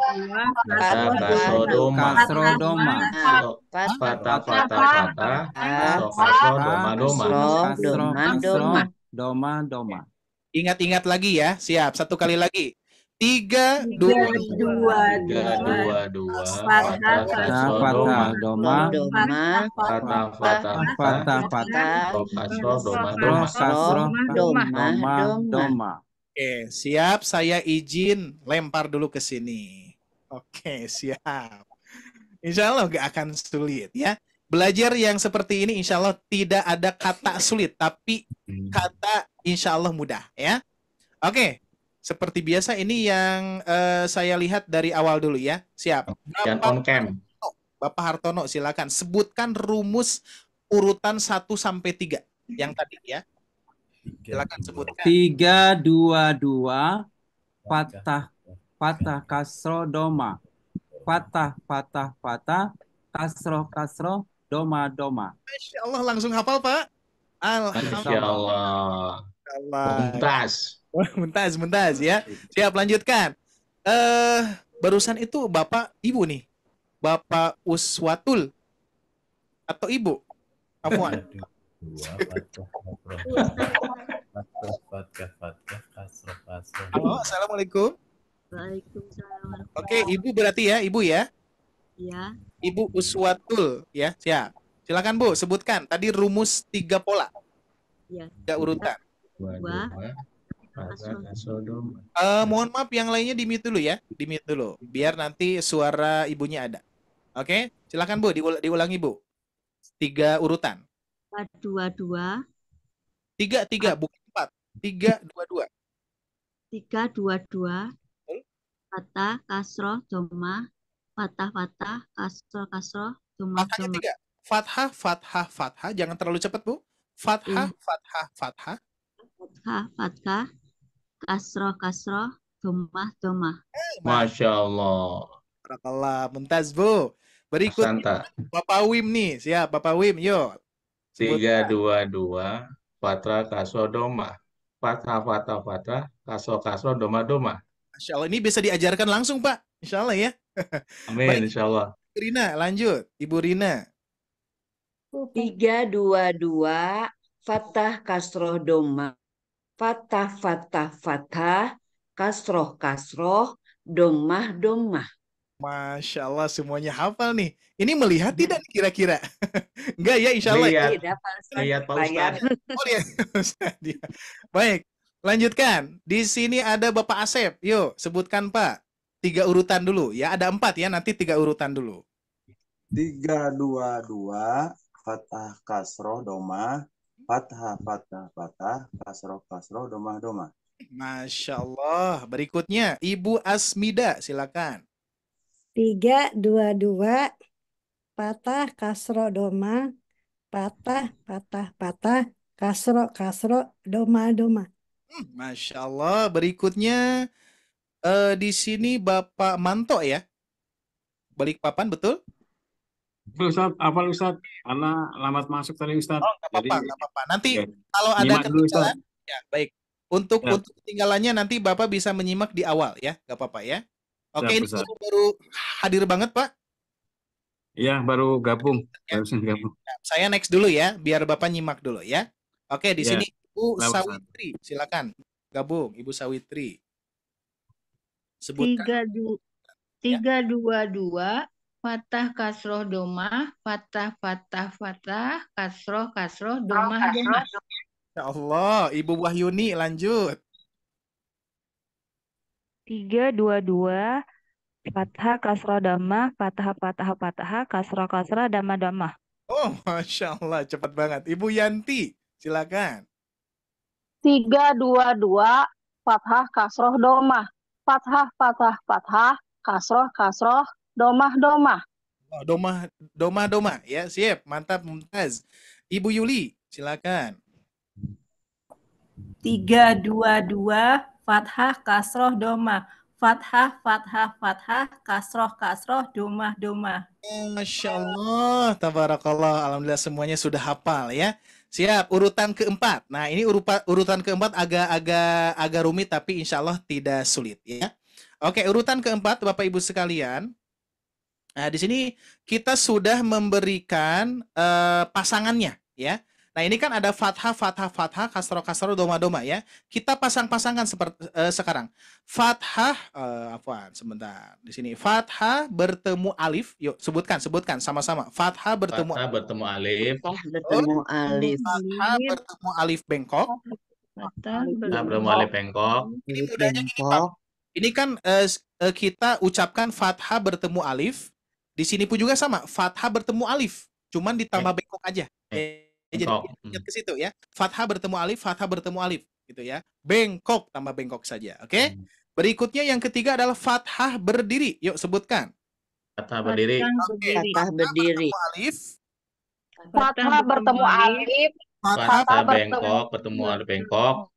E: Kasroh doma.
K: kasroh doma.
E: Fatah, kasroh, doma.
K: Kasroh, kasroh, doma, doma.
D: Ingat-ingat lagi ya. Siap, satu kali lagi. 3, 2,
E: 2.
B: Fathah,
K: Fatah, fatah, doma.
E: Fatah,
K: Fatah, fatah,
E: kasroh, doma.
K: kasroh, doma, doma.
D: Oke, siap. Saya izin lempar dulu ke sini. Oke, siap. Insya Allah nggak akan sulit ya. Belajar yang seperti ini insya Allah tidak ada kata sulit, tapi kata insya Allah mudah ya. Oke, seperti biasa ini yang saya lihat dari awal dulu ya. Siap.
E: Dan on cam.
D: Bapak Hartono silakan sebutkan rumus urutan 1 sampai 3 yang tadi ya. Silakan sebutkan.
K: 3, 2, 2, fatah, fatah, kasroh, doma. Fatah, fatah, fatah, kasroh, kasroh, doma, doma.
D: Masya Allah langsung hafal Pak.
E: Masya Allah.
D: Muntas ya. Siap, lanjutkan. Barusan itu Bapak Ibu nih. Bapak Uswatul atau Ibu? Afwan. Halo, assalamualaikum.
L: Waalaikumsalam.
D: Oke, Ibu berarti ya, Ibu ya.
L: Ya,
D: Ibu Uswatul ya, siap. Silakan Bu, sebutkan tadi rumus 3 pola,
L: ya.
D: 3 urutan.
L: Dua.
D: Mohon maaf yang lainnya di-mute dulu ya, di-mute dulu, biar nanti suara ibunya ada. Oke, silakan Bu, diulangi Bu. 3 urutan.
L: 2, 2.
D: 3, bukan 4. 3, 2, 2.
L: 3, 2, 2. Fatah, kasroh, doma. Fatah, fatah, kasroh, kasroh, doma,
D: Fathahnya
L: doma.
D: 3. Fathah, fathah, fathah. Jangan terlalu cepat Bu. Fathah, fathah, fathah.
L: Fathah, fathah, kasroh, kasroh, doma, doma.
E: Masya Allah.
D: Barakallah, Muntaz Bu. Berikutnya Bapak Wim nih. Siap, Bapak Wim, yuk.
E: 3, 2, 2, fathah, kasroh, doma. Fathah, fathah, fathah, kasroh, kasroh, doma, doma.
D: Masya Allah, ini bisa diajarkan langsung Pak. Insya Allah ya.
E: Amin, insya Allah.
D: Rina, lanjut. Ibu Rina.
C: 3, 2, 2, fatah, kasroh, doma. Fatah, fatah, fatah, kasroh, kasroh, domah, domah.
D: Masya Allah, semuanya hafal nih. Ini melihat tidak kira-kira? Enggak ya, insya Allah.
E: Lihat.
C: Tidak, Pak Ustadz.
E: Lihat Pak Ustadz.
D: Oh, lihat Ustadz. Ya. Baik, lanjutkan. Di sini ada Bapak Asep. Yuk, sebutkan Pak. 3 urutan dulu. Ya, ada 4 ya. Nanti 3 urutan dulu.
F: 3, 2, 2, fathah, kasroh, doma. Fathah, fathah, fathah, kasroh, kasroh, doma, doma.
D: Masya Allah. Berikutnya, Ibu Asmida. Silakan.
G: 3, 2, 2, patah, kasro, doma, patah, patah, patah, kasro, kasro, doma, doma.
D: Masya Allah. Berikutnya, di sini Bapak Manto ya. Balikpapan, betul?
M: Betul Ustaz, apa Ustaz? Karena lambat masuk tadi Ustaz.
D: Oh, nggak apa-apa,
M: Jadi
D: nggak apa-apa. Nanti
M: ya,
D: kalau ada
M: nyimak dulu Ustaz.
D: ketinggalan, ya baik. Untuk
M: Ya.
D: ketinggalannya nanti Bapak bisa menyimak di awal ya, nggak apa-apa ya. Oke,
M: Siap,
D: ini
M: Ustaz.
D: baru hadir banget Pak.
M: Iya, baru gabung. Barusan gabung.
D: Saya next dulu ya, biar Bapak nyimak dulu ya. Oke, di
M: Ya.
D: sini Ibu
M: Baik, Ustaz.
D: Sawitri, silakan gabung Ibu Sawitri. Sebutkan. Ya.
H: 322 fathah kasroh domah, fathah fathah fathah, kasroh kasroh domah domah.
D: Ya Allah, Ibu Wahyuni lanjut.
I: 322 fathah kasroh damah, fathah fathah fathah, kasroh kasroh damah damah.
D: Oh, Masya Allah, cepat banget. Ibu Yanti, silakan.
J: 322 fathah kasroh domah. Fathah fathah fathah, kasroh kasroh domah domah.
D: Oh, domah, ya, siap, mantap, mumtaz. Ibu Yuli, silakan.
B: 322 fathah kasroh domah. Fathah fathah fathah, kasroh kasroh domah domah.
D: Masya Allah, tabarakallah, alhamdulillah semuanya sudah hafal ya. Siap, urutan keempat. Nah, ini urutan keempat agak rumit tapi insya Allah tidak sulit ya. Oke, urutan keempat Bapak Ibu sekalian. Nah, di sini kita sudah memberikan pasangannya ya. Nah, ini kan ada fathah, fathah, fathah, kasroh, kasroh, doma, doma ya. Kita pasang-pasangkan seperti sekarang. Fathah, sebentar. Di sini fathah bertemu alif. Yuk, sebutkan sama-sama. Fathah bertemu
E: Fathah bertemu alif.
C: Bertemu alif.
D: Fathah bertemu alif bengkok.
H: Fathah
E: Fathah bertemu alif bengkok.
D: Ini mudahnya gini, Pak. Ini kan kita ucapkan fathah bertemu alif. Di sini pun juga sama, fathah bertemu alif, cuman ditambah bengkok aja. Jadi ingat ke situ ya. Fathah bertemu alif, gitu ya. Bengkok tambah bengkok saja, oke? Berikutnya yang ketiga adalah fathah berdiri. Yuk sebutkan.
E: Fathah berdiri.
C: Fathah berdiri.
J: Fathah bertemu alif.
E: Fathah bengkok bertemu alif bengkok.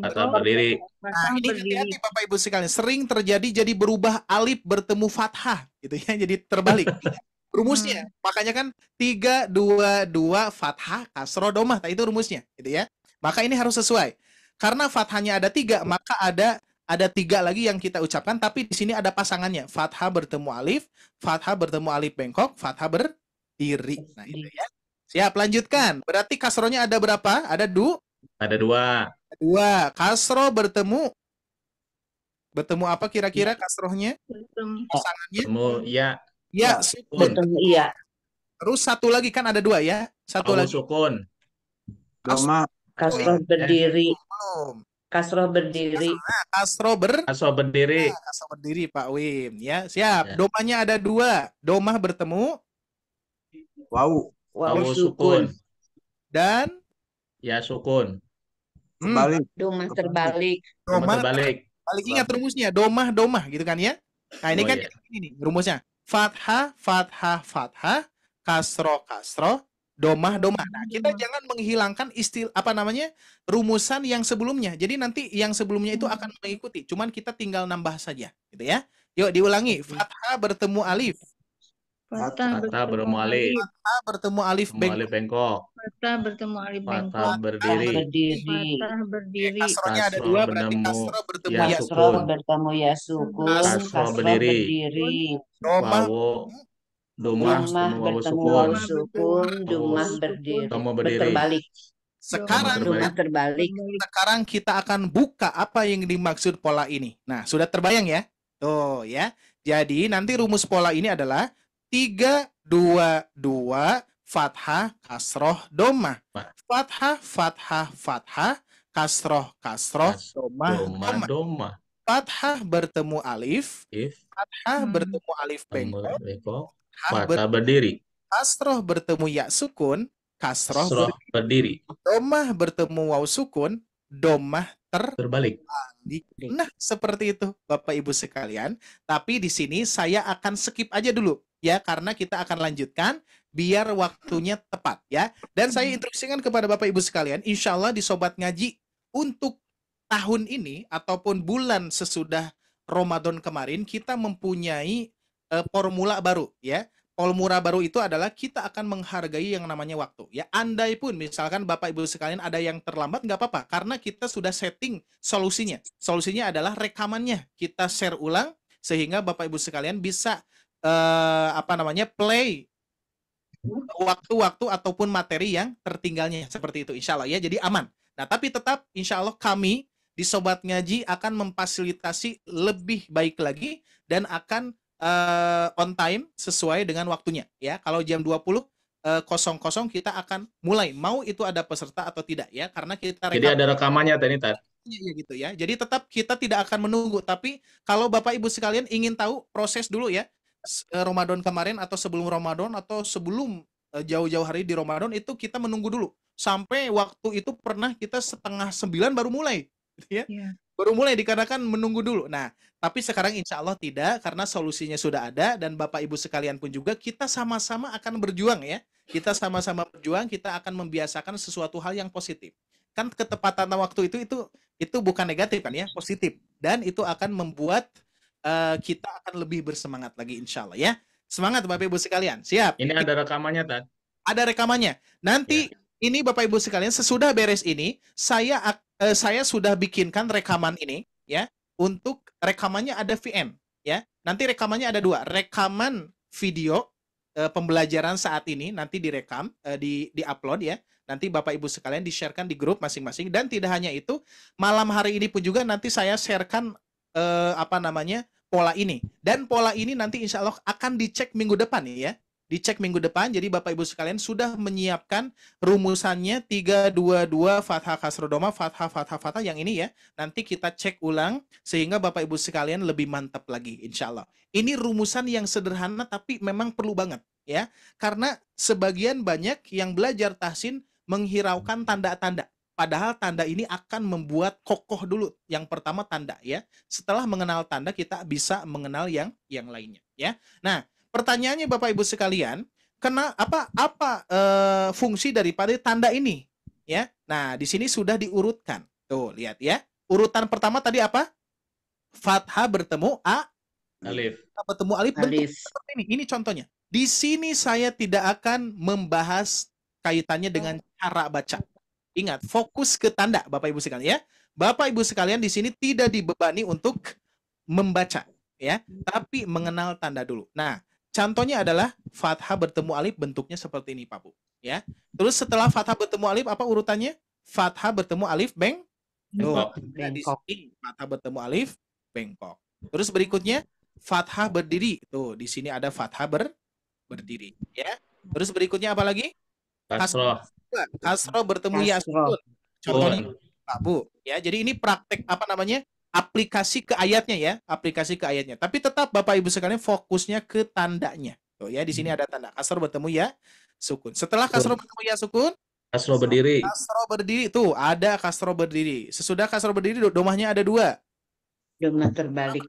E: Fathah berdiri.
D: Nah, ini hati-hati Bapak Ibu sekalian. Sering terjadi jadi berubah alif bertemu fathah, gitu ya. Jadi terbalik. Rumusnya, makanya kan 322 fathah kasroh domah, itu rumusnya, gitu ya. Maka ini harus sesuai. Karena fathahnya ada 3, maka ada 3 lagi yang kita ucapkan, tapi di sini ada pasangannya. Fathah bertemu alif bengkok, fathah berdiri. Nah, itu ya. Siap, lanjutkan. Berarti kasrohnya ada berapa? Ada 2.
E: Ada 2.
D: 2. Kasroh bertemu apa kira-kira kasrohnya? Pasangannya?
E: Bertemu ya.
D: Ya,
C: bertemu iya.
D: Terus satu lagi kan ada 2 ya. Satu lagi.
E: Sukun.
C: Kasroh berdiri. Kasroh berdiri.
E: Kasroh berdiri.
D: Kasroh berdiri Pak Wim ya. Siap. Domanya ada 2. Domah bertemu
F: Wau
C: sukun.
D: Dan
E: ya sukun.
F: Terbalik.
C: Domah terbalik.
D: Domah terbalik. Ingat rumusnya, domah gitu kan ya. Nah, ini kan ini nih rumusnya. Fathah, fathah, fathah, kasroh, kasroh, domah, domah. Nah, kita jangan menghilangkan rumusan yang sebelumnya. Jadi nanti yang sebelumnya itu akan mengikuti. Cuman kita tinggal nambah saja, gitu ya. Yuk diulangi. Fathah bertemu alif.
E: Fathah bertemu alif.
D: Fathah bertemu alif
E: bengkok.
H: Fathah bertemu alif bengkok.
E: Fathah berdiri.
H: Fathah berdiri.
D: Kasrohnya ada 2, berarti kasroh bertemu
E: ya
C: Kasroh bertemu ya sukun.
E: Kasroh berdiri. Wawu. Domah
C: bertemu wawu sukun. Domah berdiri. Terbalik.
D: Sekarang
C: terbalik.
D: Sekarang kita akan buka apa yang dimaksud pola ini. Nah, sudah terbayang ya? Tuh ya. Jadi nanti rumus pola ini adalah 322 fathah kasroh domah. Fathah fathah fathah, kasroh kasroh domah. Fathah bertemu alif. Fathah bertemu alif bengkok.
E: Fathah berdiri.
D: Kasroh bertemu ya sukun. Kasroh
E: berdiri.
D: Domah bertemu waw sukun. Domah terbalik. Nah, seperti itu Bapak Ibu sekalian. Tapi di sini saya akan skip aja dulu ya, karena kita akan lanjutkan biar waktunya tepat ya. Dan saya instruksikan kepada Bapak Ibu sekalian, insya Allah di Sobat Ngaji untuk tahun ini ataupun bulan sesudah Ramadan kemarin kita mempunyai formula baru ya. Formula baru itu adalah kita akan menghargai yang namanya waktu ya. Andai pun misalkan Bapak Ibu sekalian ada yang terlambat nggak apa-apa, karena kita sudah setting solusinya. Solusinya adalah rekamannya kita share ulang sehingga Bapak Ibu sekalian bisa play waktu-waktu ataupun materi yang tertinggalnya seperti itu, insya Allah ya. Jadi aman. Nah, tapi tetap insya Allah kami di Sobat Ngaji akan memfasilitasi lebih baik lagi dan akan on time sesuai dengan waktunya ya. Kalau jam 20.00 kita akan mulai, mau itu ada peserta atau tidak ya, karena kita
E: Jadi
D: rekam.
E: ada rekamannya tadi, Tat.
D: Iya gitu ya. Jadi tetap kita tidak akan menunggu, tapi kalau Bapak Ibu sekalian ingin tahu proses dulu ya, Ramadan kemarin atau sebelum Ramadan atau sebelum jauh-jauh hari di Ramadan itu kita menunggu dulu. Sampai waktu itu pernah kita 8:30 baru mulai, gitu ya.
H: Iya.
D: Baru mulai dikarenakan menunggu dulu. Nah, tapi sekarang insya Allah tidak, karena solusinya sudah ada dan Bapak Ibu sekalian pun juga kita sama-sama akan berjuang ya. Kita sama-sama berjuang, kita akan membiasakan sesuatu hal yang positif. Kan ketepatan waktu itu bukan negatif kan ya, positif, dan itu akan membuat kita akan lebih bersemangat lagi insya Allah ya. Semangat Bapak Ibu sekalian, siap?
E: Ini ada rekamannya, Tat.
D: Ada rekamannya. Nanti ini Bapak Ibu sekalian, sesudah beres ini saya sudah bikinkan rekaman ini ya. Untuk rekamannya ada VM ya. Nanti rekamannya ada 2, rekaman video pembelajaran saat ini nanti direkam, di-upload ya. Nanti Bapak Ibu sekalian di-sharekan di grup masing-masing, dan tidak hanya itu, malam hari ini pun juga nanti saya sharekan pola ini. Dan pola ini nanti insya Allah akan dicek minggu depan ya. Dicek minggu depan, jadi Bapak Ibu sekalian sudah menyiapkan rumusannya 3-2-2 fathah kasroh doma, fathah fathah fathah yang ini ya. Nanti kita cek ulang sehingga Bapak Ibu sekalian lebih mantap lagi insya Allah. Ini rumusan yang sederhana tapi memang perlu banget ya. Karena sebagian banyak yang belajar tahsin menghiraukan tanda-tanda. Padahal tanda ini akan membuat kokoh dulu. Yang pertama tanda ya. Setelah mengenal tanda kita bisa mengenal yang lainnya ya. Nah, pertanyaannya Bapak Ibu sekalian, apa fungsi daripada tanda ini? Ya. Nah, di sini sudah diurutkan. Tuh, lihat ya. Urutan pertama tadi apa? Fathah bertemu
E: Alif.
D: Bertemu alif, bentuk seperti ini. Ini contohnya. Di sini saya tidak akan membahas kaitannya dengan cara baca. Ingat, fokus ke tanda Bapak Ibu sekalian ya. Bapak Ibu sekalian di sini tidak dibebani untuk membaca ya, tapi mengenal tanda dulu. Nah, contohnya adalah fathah bertemu alif, bentuknya seperti ini Pak Bu ya. Terus setelah fathah bertemu alif apa urutannya? Fathah bertemu alif bengkok. Nah, di sini fathah bertemu alif bengkok. Terus berikutnya fathah berdiri. Tuh, di sini ada fathah berdiri ya. Terus berikutnya apa lagi? Kasroh bertemu ya sukun. Contohnya Pak Bu ya. Jadi ini praktek aplikasi ke ayatnya ya, aplikasi ke ayatnya. Tapi tetap Bapak Ibu sekalian fokusnya ke tandanya. Tuh ya, di sini ada tanda kasroh bertemu ya sukun. Setelah kasroh bertemu ya sukun,
E: kasroh berdiri.
D: Kasroh berdiri tuh ada kasroh berdiri. Sesudah kasroh berdiri domahnya ada 2.
C: Domah terbalik.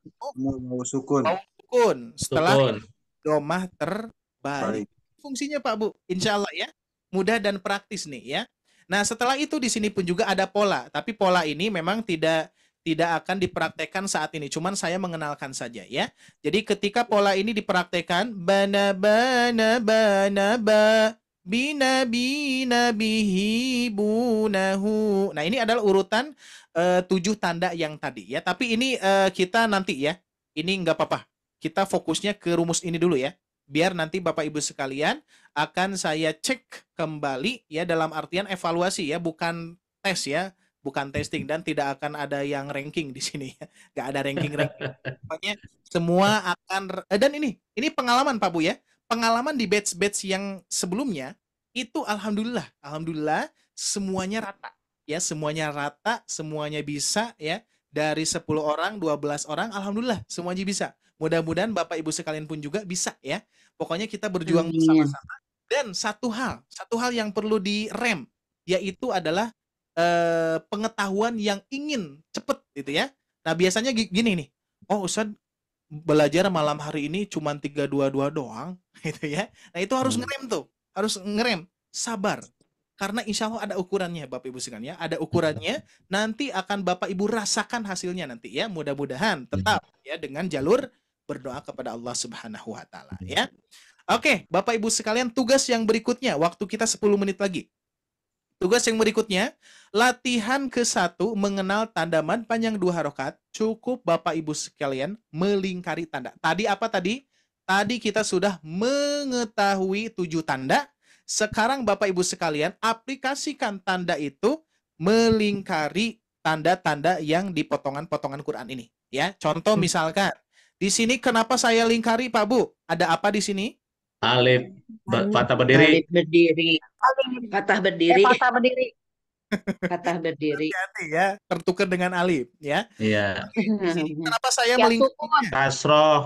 F: Sukun.
D: Sukun. Setelah domah terbalik. Fungsinya Pak Bu, insya Allah ya. Mudah dan praktis nih ya. Nah, setelah itu di sini pun juga ada pola, tapi pola ini memang tidak akan dipraktekkan saat ini, cuman saya mengenalkan saja ya. Jadi ketika pola ini dipraktekkan, bana bana bana ba bina bina bihi bunahu. Nah, ini adalah urutan 7 tanda yang tadi ya. Tapi ini kita nanti ya. Ini nggak apa-apa. Kita fokusnya ke rumus ini dulu ya. Biar nanti Bapak Ibu sekalian akan saya cek kembali ya, dalam artian evaluasi ya, bukan tes ya, bukan testing, dan tidak akan ada yang ranking di sini ya. Nggak ada ranking. Pokoknya semua akan, dan ini pengalaman Pak Bu ya. Pengalaman di batch yang sebelumnya itu alhamdulillah semuanya rata ya, semuanya bisa ya. Dari 10 orang, 12 orang alhamdulillah semuanya bisa. Mudah-mudahan Bapak Ibu sekalian pun juga bisa ya. Pokoknya kita berjuang bersama-sama. Dan satu hal yang perlu direm, yaitu adalah pengetahuan yang ingin cepet gitu ya. Nah, biasanya gini nih. Oh, Ustadz belajar malam hari ini cuma 3-2-2 doang gitu ya. Nah, itu harus ngerem tuh. Harus ngerem. Sabar. Karena insya Allah ada ukurannya Bapak Ibu sekalian ya. Ada ukurannya. Nanti akan Bapak Ibu rasakan hasilnya nanti ya. Mudah-mudahan tetap ya dengan jalur berdoa kepada Allah Subhanahu wa taala ya. Oke, Bapak Ibu sekalian, tugas yang berikutnya, waktu kita 10 menit lagi. Tugas yang berikutnya, latihan ke-1 mengenal tanda mad panjang 2 harokat. Cukup Bapak Ibu sekalian melingkari tanda. Tadi apa tadi? Tadi kita sudah mengetahui 7 tanda. Sekarang Bapak Ibu sekalian aplikasikan tanda itu melingkari tanda-tanda yang di potongan-potongan Quran ini. Ya, contoh misalkan Di sini kenapa saya lingkari, Pak Bu? Ada apa di sini?
E: Alif fathah berdiri.
C: Alif berdiri. Fathah berdiri.
J: Fathah berdiri.
C: Fathah berdiri.
D: Hati-hati ya, tertukar dengan alif ya.
E: Iya.
D: Di sini kenapa saya
J: Ya
D: melingkari?
J: sukun.
E: Kasroh.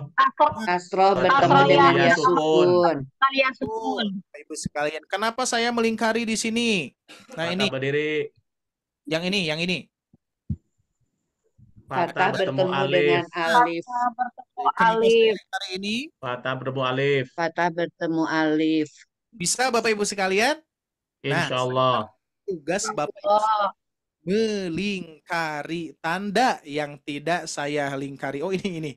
C: Kasroh bertemu
J: Kasroh
C: dengan
J: ya
C: ya
E: sukun.
C: sukun.
J: Kalian sukun.
D: Bapak Ibu sekalian, kenapa saya melingkari di sini? Nah,
E: Fathah
D: ini
E: berdiri.
D: yang ini.
C: Fathah
E: bertemu
C: bertemu
E: alif.
C: dengan alif.
J: Bertemu
D: Kenapa saya
J: alif.
D: lingkari ini?
E: Fathah bertemu alif.
C: Fathah bertemu alif.
D: Bisa Bapak Ibu sekalian? Nah,
E: Insya Allah.
D: tugas Bapak Ibu melingkari tanda yang tidak saya lingkari. Oh, ini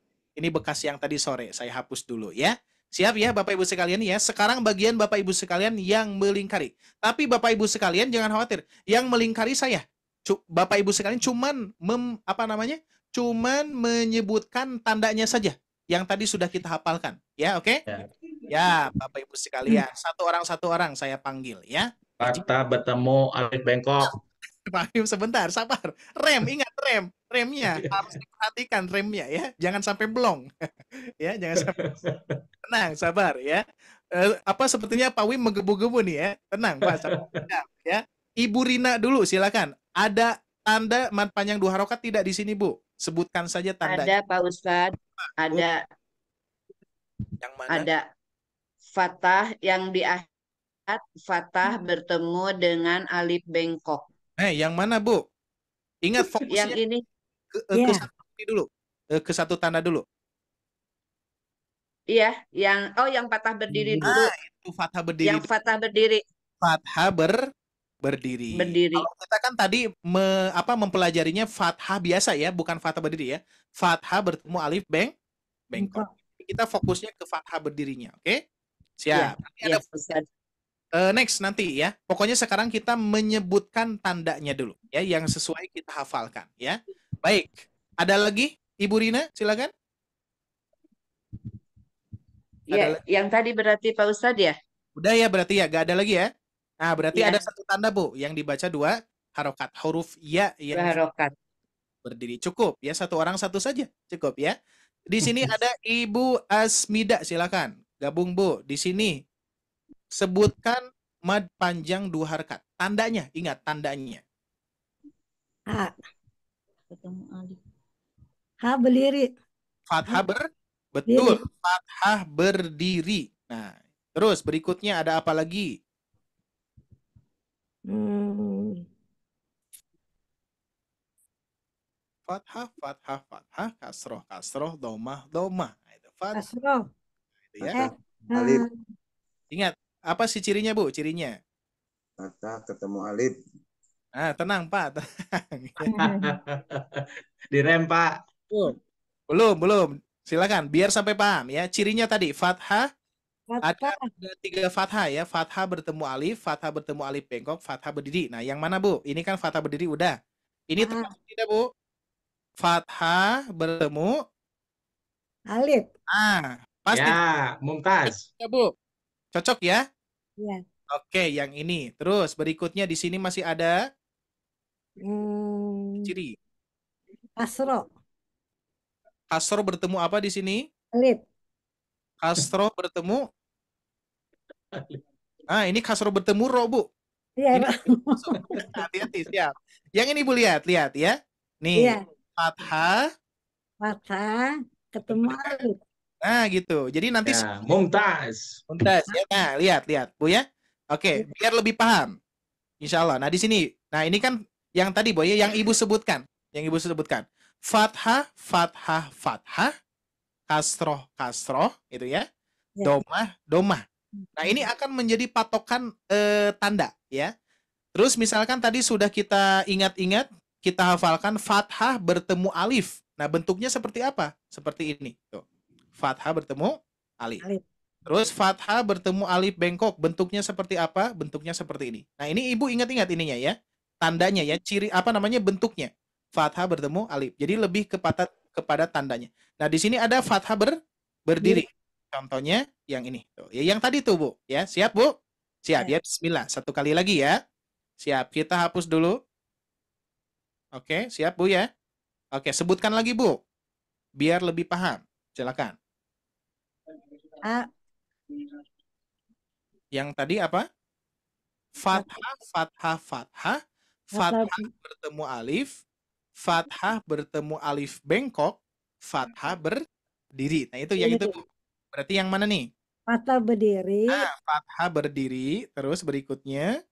D: bekas yang tadi sore, saya hapus dulu ya. Siap ya Bapak Ibu sekalian ya. Sekarang bagian Bapak Ibu sekalian yang melingkari. Tapi Bapak Ibu sekalian jangan khawatir, yang melingkari saya. Bapak Ibu sekalian cuman cuman menyebutkan tandanya saja yang tadi sudah kita hafalkan. Ya, oke?
E: Ya.
D: Ya, Bapak Ibu sekalian, satu orang saya panggil ya.
E: Fathah bertemu alif bengkok.
D: Pak Im, sebentar, sabar. Ingat remnya harus diperhatikan remnya ya, jangan sampai blong. Ya, jangan sampai. Tenang, sabar ya. Sepertinya Pak Wim menggebu-gebu nih ya. Tenang, Pak. Sabar. Ya. Ibu Rina dulu silakan. Ada tanda mad panjang 2 harokat tidak di sini, Bu? Sebutkan saja tanda.
C: Ada Pak Ustadz. Ada.
D: Yang mana?
C: Ada fathah yang di akhir fathah bertemu dengan alif bengkok.
D: Yang mana, Bu? Ingat fokusnya.
C: Yang ini.
D: Ke satu ini dulu. Ke satu tanda dulu.
C: Iya, yang fathah berdiri dulu.
D: Itu fathah berdiri.
C: Yang fathah berdiri.
D: Fathah berdiri. Kalau kita kan tadi mempelajarinya fathah biasa ya, bukan fathah berdiri ya. Fathah bertemu alif bengkok. Kita fokusnya ke fathah berdirinya, oke? Siap.
C: Ya, Ustaz.
D: Next nanti ya. Pokoknya sekarang kita menyebutkan tandanya dulu ya, yang sesuai kita hafalkan ya. Baik. Ada lagi Ibu Rina, silakan.
C: Ya, yang tadi berarti Pak Ustadz ya?
D: Udah ya berarti ya, gak ada lagi ya. Nah, berarti
C: Ya.
D: ada satu tanda, Bu, yang dibaca 2 harokat, huruf ya yang
C: harokat
D: berdiri. Cukup ya, satu orang satu saja. Cukup ya. Di sini ada Ibu Asmida, silakan. Gabung, Bu. Di sini sebutkan mad panjang 2 harokat. Tandanya, ingat tandanya.
G: H.
L: Ketemu alif.
G: H berdiri.
D: Fathah betul. Fathah berdiri. Nah, terus berikutnya ada apa lagi? Fathah, kasroh, domah. Nah, itu fathah.
G: Kasroh.
D: Itu ya.
F: Alif.
D: Ingat, apa sih cirinya, Bu? Cirinya?
F: Fathah ketemu alif.
D: Tenang, Pak. Tenang.
E: Direm, Pak.
D: Belum. Silakan, biar sampai paham ya. Cirinya tadi, fathah. Ada 3 fathah ya. Fathah bertemu alif bengkok, fathah berdiri. Nah, yang mana, Bu? Ini kan fathah berdiri udah. Ini termasuk tidak, Bu? Fathah bertemu
G: alif.
D: Pasti.
E: Ya, Mumtaz.
D: Ya, Bu. Cocok ya?
G: Ya.
D: Oke, yang ini. Terus berikutnya di sini masih ada ciri.
G: Kasroh.
D: Kasroh bertemu apa di sini?
G: Alif.
D: Kasroh bertemu. Ini kasroh bertemu ro, Bu.
G: Iya,
D: ini hati-hati, siap. Yang ini, Bu, lihat ya. Nih,
G: iya.
D: fathah
G: ketemu alif.
D: Nah, gitu. Jadi nanti
E: Mumtaz
D: ya. Nah, lihat, Bu ya. Oke, biar lebih paham. Insya Allah. Nah, di sini. Nah, ini kan yang tadi, Bu ya, yang Ibu sebutkan. Fathah, kasroh, itu ya. Domah. Nah, ini akan menjadi patokan tanda ya. Terus misalkan tadi sudah kita ingat-ingat, kita hafalkan fathah bertemu alif. Nah, bentuknya seperti apa? Seperti ini. Tuh. Fathah bertemu alif. Terus fathah bertemu alif bengkok, bentuknya seperti apa? Bentuknya seperti ini. Nah, ini Ibu ingat-ingat ininya ya. Tandanya ya, ciri bentuknya. Fathah bertemu alif. Jadi lebih kepada tandanya. Nah, di sini ada fathah berdiri. Contohnya yang ini. Tuh. Ya, yang tadi tuh, Bu. Ya, siap, Bu? Siap ya. Bismillah. Satu kali lagi ya. Siap. Kita hapus dulu. Oke, siap, Bu ya? Oke, sebutkan lagi, Bu. Biar lebih paham. Silakan.
G: A,
D: Yang tadi apa? Fathah, fathah, fathah.
G: fathah,
D: Fathah bertemu alif. Fathah bertemu alif bengkok. Fathah berdiri. Nah, itu yang itu, Bu. Berarti yang mana nih?
G: fathah berdiri,
D: Fathah berdiri. Terus berikutnya.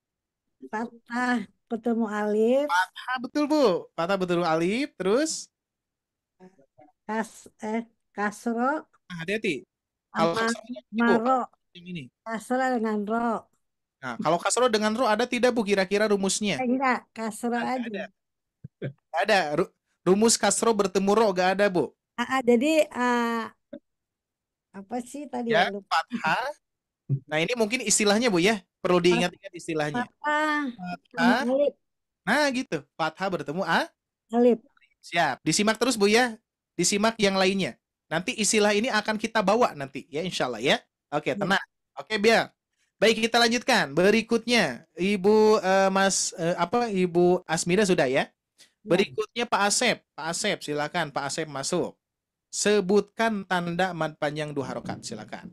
G: fathah ketemu alif,
D: Fathah betul, Bu. Fathah bertemu alif. Terus.
G: kasro
D: Hati-hati. Kalau
G: sama
D: kasrohnya ini, Bu.
G: maro,
D: Yang ini.
G: kasro dengan ro.
D: Nah, kalau kasroh dengan ro ada tidak, Bu, kira-kira rumusnya?
G: Enggak, kasro
D: Nggak
G: aja.
D: ada. Nggak ada. Rumus kasroh bertemu ro nggak ada, Bu.
G: Jadi apa sih tadi
D: Ya,
G: ya lupa.
D: fathah. Nah, ini mungkin istilahnya, Bu, ya. Perlu diingat-ingat istilahnya.
G: Fathah
D: Fathah.
G: alif,
D: Nah, gitu. Fathah bertemu
G: alif.
D: Siap. Disimak terus, Bu, ya. Disimak yang lainnya. Nanti istilah ini akan kita bawa nanti, ya, insya Allah, ya. Oke, tenang. Oke, biar. Baik, kita lanjutkan. Berikutnya, Ibu Ibu Asmira sudah ya? Berikutnya Pak Asep. Pak Asep, silakan. Pak Asep masuk. Sebutkan tanda mad panjang 2 harokat. Silakan.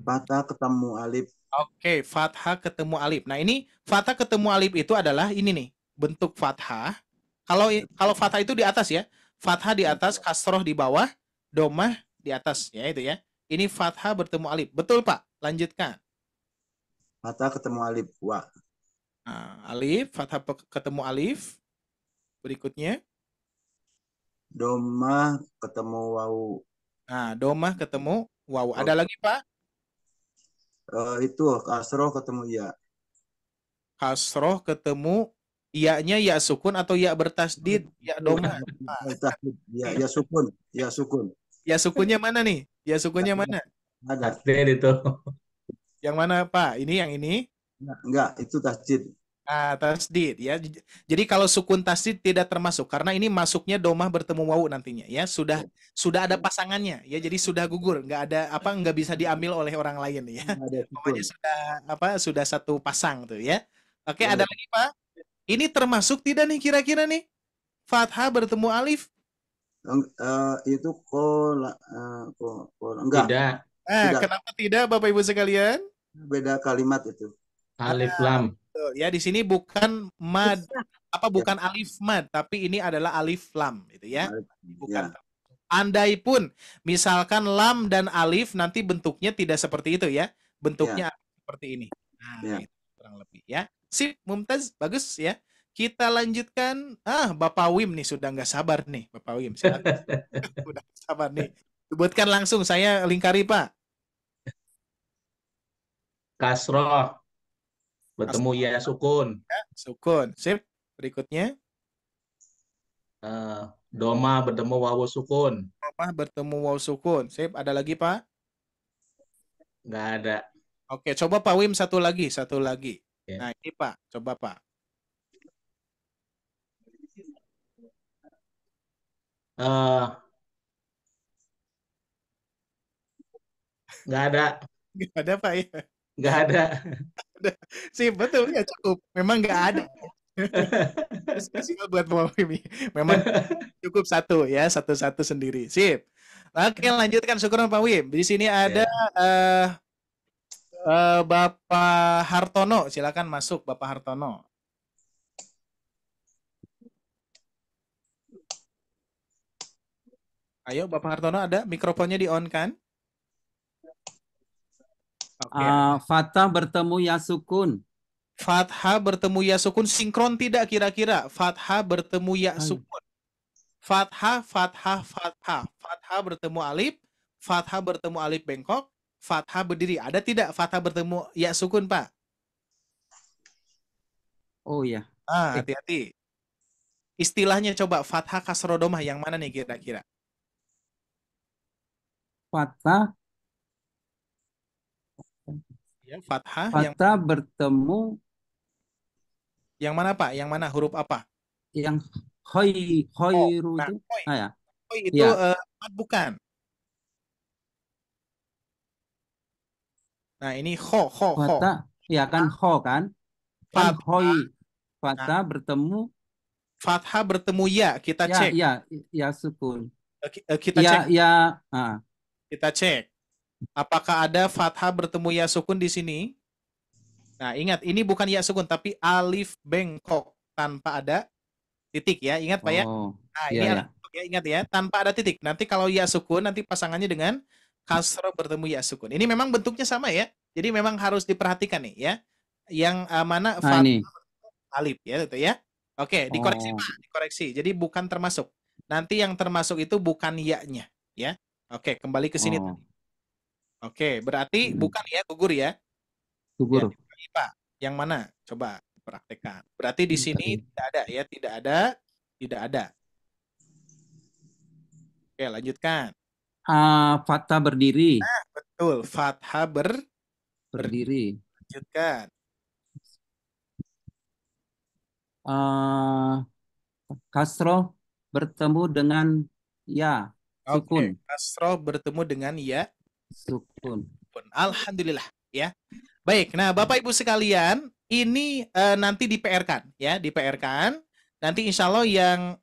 F: Fathah ketemu alif.
D: Oke, fathah ketemu alif. Nah, ini fathah ketemu alif itu adalah ini nih, bentuk fathah. Kalau fathah itu di atas ya. Fathah di atas, kasroh di bawah, domah di atas, ya itu ya. Ini fathah bertemu alif. Betul, Pak? Lanjutkan.
F: Fathah ketemu alif. Wa.
D: Nah, alif, fathah ketemu alif. Berikutnya.
F: Domah ketemu wawu.
D: Nah, domah ketemu wawu. Ada lagi, Pak?
F: Itu kasroh ketemu ya.
D: Kasroh ketemu iya-nya ya sukun atau ya bertasdid, ya domah.
F: Ya sukun, ya sukun.
D: Ya sukunnya mana nih? Ya sukunnya mana?
F: Ada.
E: Tasdid itu.
D: Yang mana, Pak? Ini yang ini?
F: Enggak, itu tasdid.
D: Tasdid ya. Jadi kalau sukun tasdid tidak termasuk karena ini masuknya domah bertemu wawu nantinya ya. Sudah ada pasangannya ya. Jadi sudah gugur, nggak bisa diambil oleh orang lain ya. Pokoknya sudah satu pasang tuh ya. Oke, ada lagi, Pak? Ini termasuk tidak nih kira-kira nih? Fathah bertemu alif?
F: Itu enggak.
E: Tidak.
D: Kenapa tidak, Bapak Ibu sekalian?
F: Beda kalimat itu.
E: Alif lam.
D: Ya, di sini bukan mad, bukan alif mad, tapi ini adalah alif lam, gitu ya. Bukan. Andai pun misalkan lam dan alif nanti bentuknya tidak seperti itu ya, bentuknya seperti ini. Nah, itu kurang lebih ya. Sip, Mumtaz, bagus ya. Kita lanjutkan. Bapak Wim nih sudah nggak sabar nih, Bapak Wim. Sudah sabar nih. Sebutkan langsung, saya lingkari, Pak.
E: Kasroh. Bertemu ya sukun.
D: Ya, sukun. Sip. Berikutnya.
E: Doma bertemu wawu sukun.
D: Doma bertemu wawu sukun. Sip. Ada lagi, Pak?
E: Nggak ada.
D: Oke, coba Pak Wim satu lagi.
E: Ya.
D: Nah, ini Pak. Coba, Pak.
E: Nggak ada.
D: Nggak ada, Pak ya?
E: Nggak ada.
D: Sip, betul ya, cukup. Memang nggak ada. Spesial buat Pak Wim. Memang cukup satu ya, satu-satu sendiri. Sip. Oke, lanjutkan. Syukur Pak Wim. Di sini ada Bapak Hartono. Silakan masuk, Bapak Hartono. Ayo, Bapak Hartono, ada mikrofonnya di-on kan?
K: Fathah bertemu ya sukun.
D: Fathah bertemu ya sukun sinkron tidak kira-kira? Fathah bertemu ya sukun. Fathah, fathah, fathah. Fathah bertemu alif. Fathah bertemu alif bengkok. Fathah berdiri. Ada tidak fathah bertemu ya sukun, Pak?
K: Oh ya.
D: Hati-hati. Istilahnya coba fathah kasroh domah yang mana nih kira-kira?
K: Fathah.
D: Ya, fathah
K: bertemu.
D: Yang mana, Pak? Yang mana? Huruf apa?
K: Yang khairu itu.
D: Ya. Khoi itu bukan. Nah, ini kho.
K: Fathah, ya kan kho kan? Kan khoi. Fathah bertemu.
D: Fathah bertemu ya, kita cek.
K: Ya sukun.
D: Kita
K: Ya,
D: cek,
K: ya. Ah,
D: kita cek. Apakah ada fathah bertemu ya sukun di sini? Nah, ingat ini bukan ya sukun tapi alif bengkok tanpa ada titik ya. Ingat Pak ya.
K: oh,
D: Nah,
K: ya,
D: ini
K: ya.
D: alif bengkok ya, ingat ya, tanpa ada titik. Nanti kalau ya sukun nanti pasangannya dengan kasroh bertemu ya sukun. Ini memang bentuknya sama ya. Jadi memang harus diperhatikan nih ya. Yang mana
K: Nah,
D: fathah
K: ini.
D: alif ya itu ya. Oke, dikoreksi
K: Oh,
D: Pak, dikoreksi. Jadi bukan termasuk. Nanti yang termasuk itu bukan ya-nya ya. Oke, kembali ke sini.
K: oh,
D: Oke, berarti bukan ya gugur ya. Ya,
K: gugur.
D: dibagi, Pak. Yang mana? Coba praktekkan. Berarti di sini tidak ada ya, tidak ada, tidak ada. Oke, lanjutkan.
K: Fathah berdiri.
D: Nah, betul, fathah
K: Berdiri.
D: lanjutkan.
K: Kasroh bertemu dengan ya,
D: Oke,
K: sukun.
D: kasroh bertemu dengan ya.
K: Sukun.
D: Alhamdulillah ya. Baik, nah Bapak Ibu sekalian, ini nanti di PR-kan ya, di PR-kan. Nanti insya Allah yang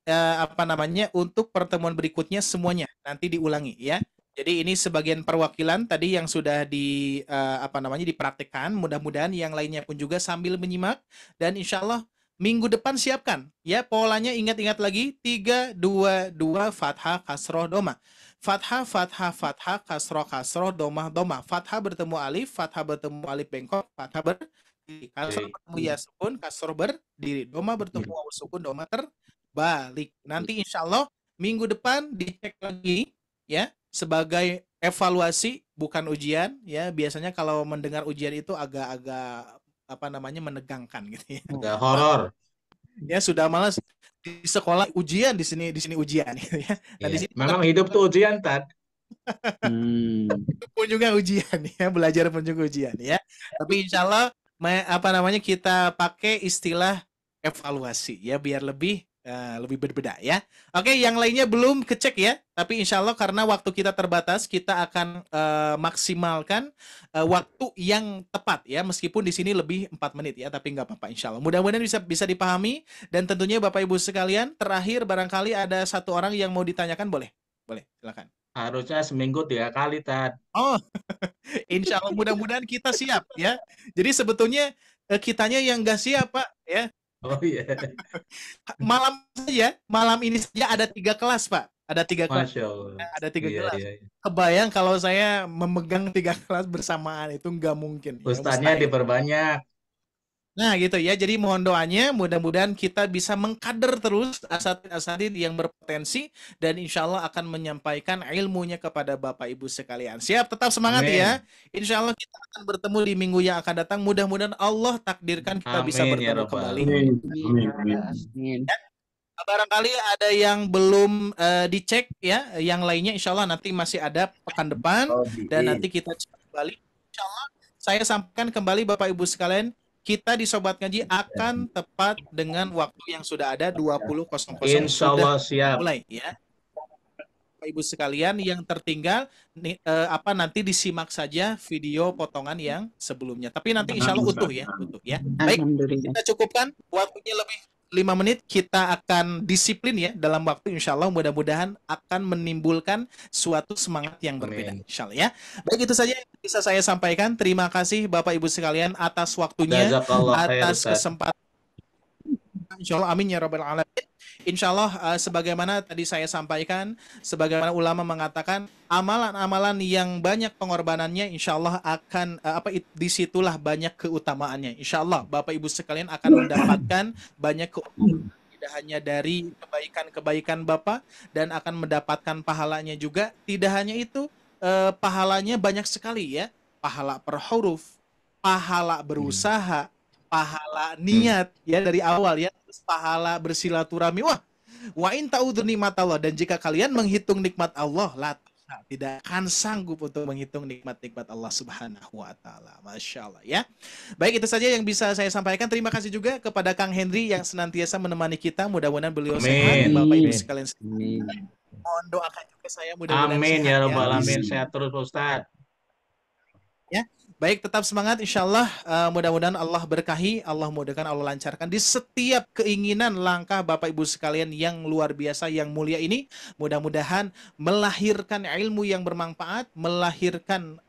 D: untuk pertemuan berikutnya semuanya nanti diulangi ya. Jadi ini sebagian perwakilan tadi yang sudah dipraktekkan. Mudah-mudahan yang lainnya pun juga sambil menyimak dan insya Allah minggu depan siapkan ya polanya, ingat-ingat lagi 3 2 2 fathah kasroh doma. Fathah, fathah, fathah, kasroh, kasroh, domah, domah. Fathah bertemu alif, fathah bertemu alif bengkok, fathah berdiri. Kasroh bertemu ya sukun, kasroh berdiri. Domah bertemu wawu sukun, domah terbalik. Nanti insya Allah minggu depan dicek lagi ya sebagai evaluasi bukan ujian ya. Biasanya kalau mendengar ujian itu agak-agak menegangkan gitu ya.
E: Agak horor.
D: Ya sudah malas di sekolah ujian, di sini ujian gitu ya. Nah, di
E: Iya.
D: sini
E: Memang hidup tuh ujian, Tad.
D: pun juga ujian ya, belajar pun juga ujian ya. Tapi insya Allah kita pakai istilah evaluasi ya biar lebih berbeda ya. Oke, yang lainnya belum kecek ya. Tapi insya Allah karena waktu kita terbatas, kita akan maksimalkan waktu yang tepat ya. Meskipun di sini lebih 4 menit ya, tapi nggak apa-apa insya Allah. Mudah-mudahan bisa dipahami. Dan tentunya Bapak Ibu sekalian, terakhir barangkali ada satu orang yang mau ditanyakan, boleh? Boleh, silakan.
E: Harusnya seminggu 3 kali, Tad.
D: Oh, insya Allah mudah-mudahan kita siap ya. Jadi sebetulnya kitanya yang nggak siap Pak ya.
E: Oh iya.
D: Malam ini saja ada 3 kelas Pak. Ada 3 kelas.
E: Masya Allah.
D: Ada 3
E: Iya,
D: kelas.
E: iya.
D: Kebayang kalau saya memegang 3 kelas bersamaan itu nggak mungkin.
E: Ustadznya diperbanyak.
D: Nah gitu ya, jadi mohon doanya mudah-mudahan kita bisa mengkader terus asatid-asatid yang berpotensi dan insya Allah akan menyampaikan ilmunya kepada Bapak Ibu sekalian. Siap, tetap semangat ya. Insya Allah kita akan bertemu di minggu yang akan datang. Mudah-mudahan Allah takdirkan kita bisa bertemu kembali.
K: Amin.
D: Barangkali ada yang belum dicek ya, yang lainnya insya Allah nanti masih ada pekan depan dan nanti kita cek kembali. Insya Allah saya sampaikan kembali Bapak Ibu sekalian, kita di Sobat Ngaji akan tepat dengan waktu yang sudah ada 20.00
E: Insya Allah siap.
D: Mulai ya. Bapak Ibu sekalian yang tertinggal nanti disimak saja video potongan yang sebelumnya. Tapi nanti insya Allah utuh ya. Baik, kita cukupkan waktunya lebih 5 menit, kita akan disiplin ya dalam waktu, insya Allah mudah-mudahan akan menimbulkan suatu semangat yang berbeda insya Allah ya. Baik, itu saja yang bisa saya sampaikan. Terima kasih Bapak Ibu sekalian atas waktunya, atas kesempatan. Insya Allah amin ya rabbal alamin. Insya Allah sebagaimana tadi saya sampaikan, sebagaimana ulama mengatakan amalan-amalan yang banyak pengorbanannya insya Allah akan disitulah banyak keutamaannya. Insya Allah Bapak Ibu sekalian akan mendapatkan banyak keutamaan, tidak hanya dari kebaikan-kebaikan Bapak dan akan mendapatkan pahalanya juga. Tidak hanya itu, pahalanya banyak sekali ya, pahala per huruf, pahala berusaha, pahala niat ya dari awal ya, terus pahala bersilaturahmi. Wa in ta'udzu nikmatallah, dan jika kalian menghitung nikmat Allah tidak akan sanggup untuk menghitung nikmat-nikmat Allah Subhanahu wa taala. Masya Allah ya. Baik, itu saja yang bisa saya sampaikan. Terima kasih juga kepada Kang Henry yang senantiasa menemani kita. Mudah-mudahan beliau sehat. Bapak Ibu sekalian, mohon doakan juga saya mudah-mudahan
E: amin
D: sehat,
E: ya rabbal alamin. Sehat terus Ustaz.
D: Ya, Baik, tetap semangat insyaallah. Mudah-mudahan Allah berkahi, Allah mudahkan, Allah lancarkan di setiap keinginan langkah Bapak Ibu sekalian yang luar biasa, yang mulia ini. Mudah-mudahan melahirkan ilmu yang bermanfaat, melahirkan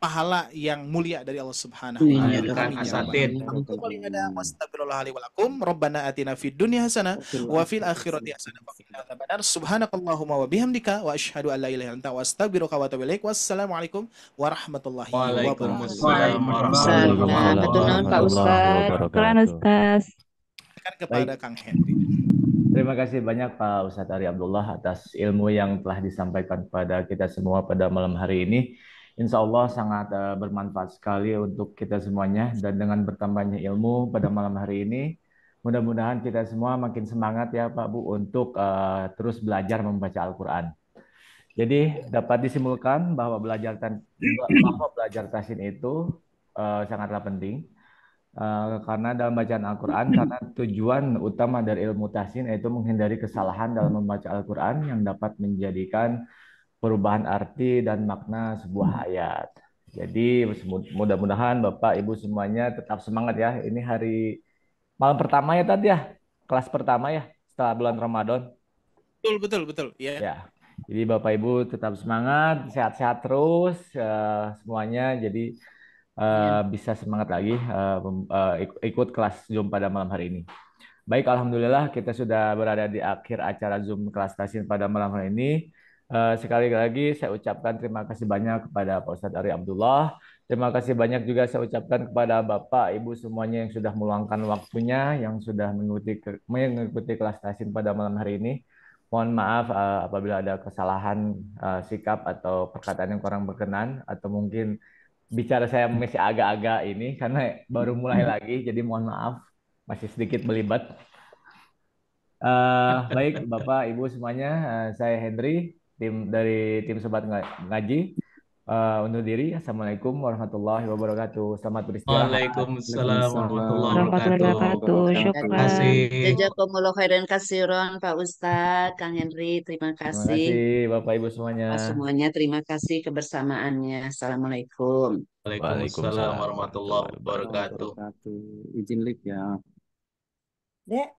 D: pahala yang mulia dari Allah Subhanahu wa taala.
E: Melahirkan
D: Amin ya rabbal
E: asatid.
D: alamin. Aqulu qouli hadza wa astaghfirullaha li wa lakum. Rabbana atina fid dunya hasanah wa fil akhirati hasanah wa qina adzabannar. Subhanakallahumma wa bihamdika wa asyhadu an la ilaha illa anta wa astaghfiruka wa atubu ilaik. Wassalamualaikum warahmatullahi wabarakatuh.
E: Waalaikumsalam
C: Waalaikumsalam.
E: warahmatullahi
C: Hatur nuhun Pak Ustadz.
I: Syukran Ustaz.
D: Kepada Kang Henry.
A: Terima kasih banyak Pak Ustadz Ari Abdullah atas ilmu yang telah disampaikan kepada kita semua pada malam hari ini. Insya Allah sangat bermanfaat sekali untuk kita semuanya, dan dengan bertambahnya ilmu pada malam hari ini, mudah-mudahan kita semua makin semangat ya Pak Bu untuk terus belajar membaca Al-Quran. Jadi dapat disimpulkan bahwa belajar tasin itu sangatlah penting. Karena dalam bacaan Al-Quran, karena tujuan utama dari ilmu tahsin yaitu menghindari kesalahan dalam membaca Al-Quran yang dapat menjadikan perubahan arti dan makna sebuah ayat. Jadi mudah-mudahan Bapak Ibu semuanya tetap semangat ya. Ini hari malam pertama ya tadi ya, kelas pertama ya setelah bulan Ramadan.
D: Betul.
A: Ya. Jadi Bapak Ibu tetap semangat, sehat-sehat terus semuanya. Jadi bisa semangat lagi ikut kelas Zoom pada malam hari ini. Baik, alhamdulillah kita sudah berada di akhir acara Zoom kelas tahsin pada malam hari ini. Sekali lagi saya ucapkan terima kasih banyak kepada Pak Ustadz Ari Abdullah. Terima kasih banyak juga saya ucapkan kepada Bapak Ibu semuanya yang sudah meluangkan waktunya, yang sudah mengikuti kelas tahsin pada malam hari ini. Mohon maaf apabila ada kesalahan sikap atau perkataan yang kurang berkenan, atau mungkin bicara saya masih agak-agak ini karena baru mulai lagi, jadi mohon maaf masih sedikit melibat. Baik Bapak Ibu semuanya, saya Henry dari tim Sobat Ngaji undur diri. Assalamualaikum warahmatullahi wabarakatuh. Selamat beristirahat.
E: Waalaikumsalam warahmatullahi wabarakatuh.
I: Syukran.
E: Terima kasih.
C: Jazakumullah khairan katsiran Pak Ustadz, Kang Henry, terima
A: Terima
C: kasih.
A: kasih Bapak Ibu semuanya.
C: Semuanya terima kasih kebersamaannya. Assalamualaikum.
E: Waalaikumsalam warahmatullahi wabarakatuh.
K: Izin lift ya.
G: Dek.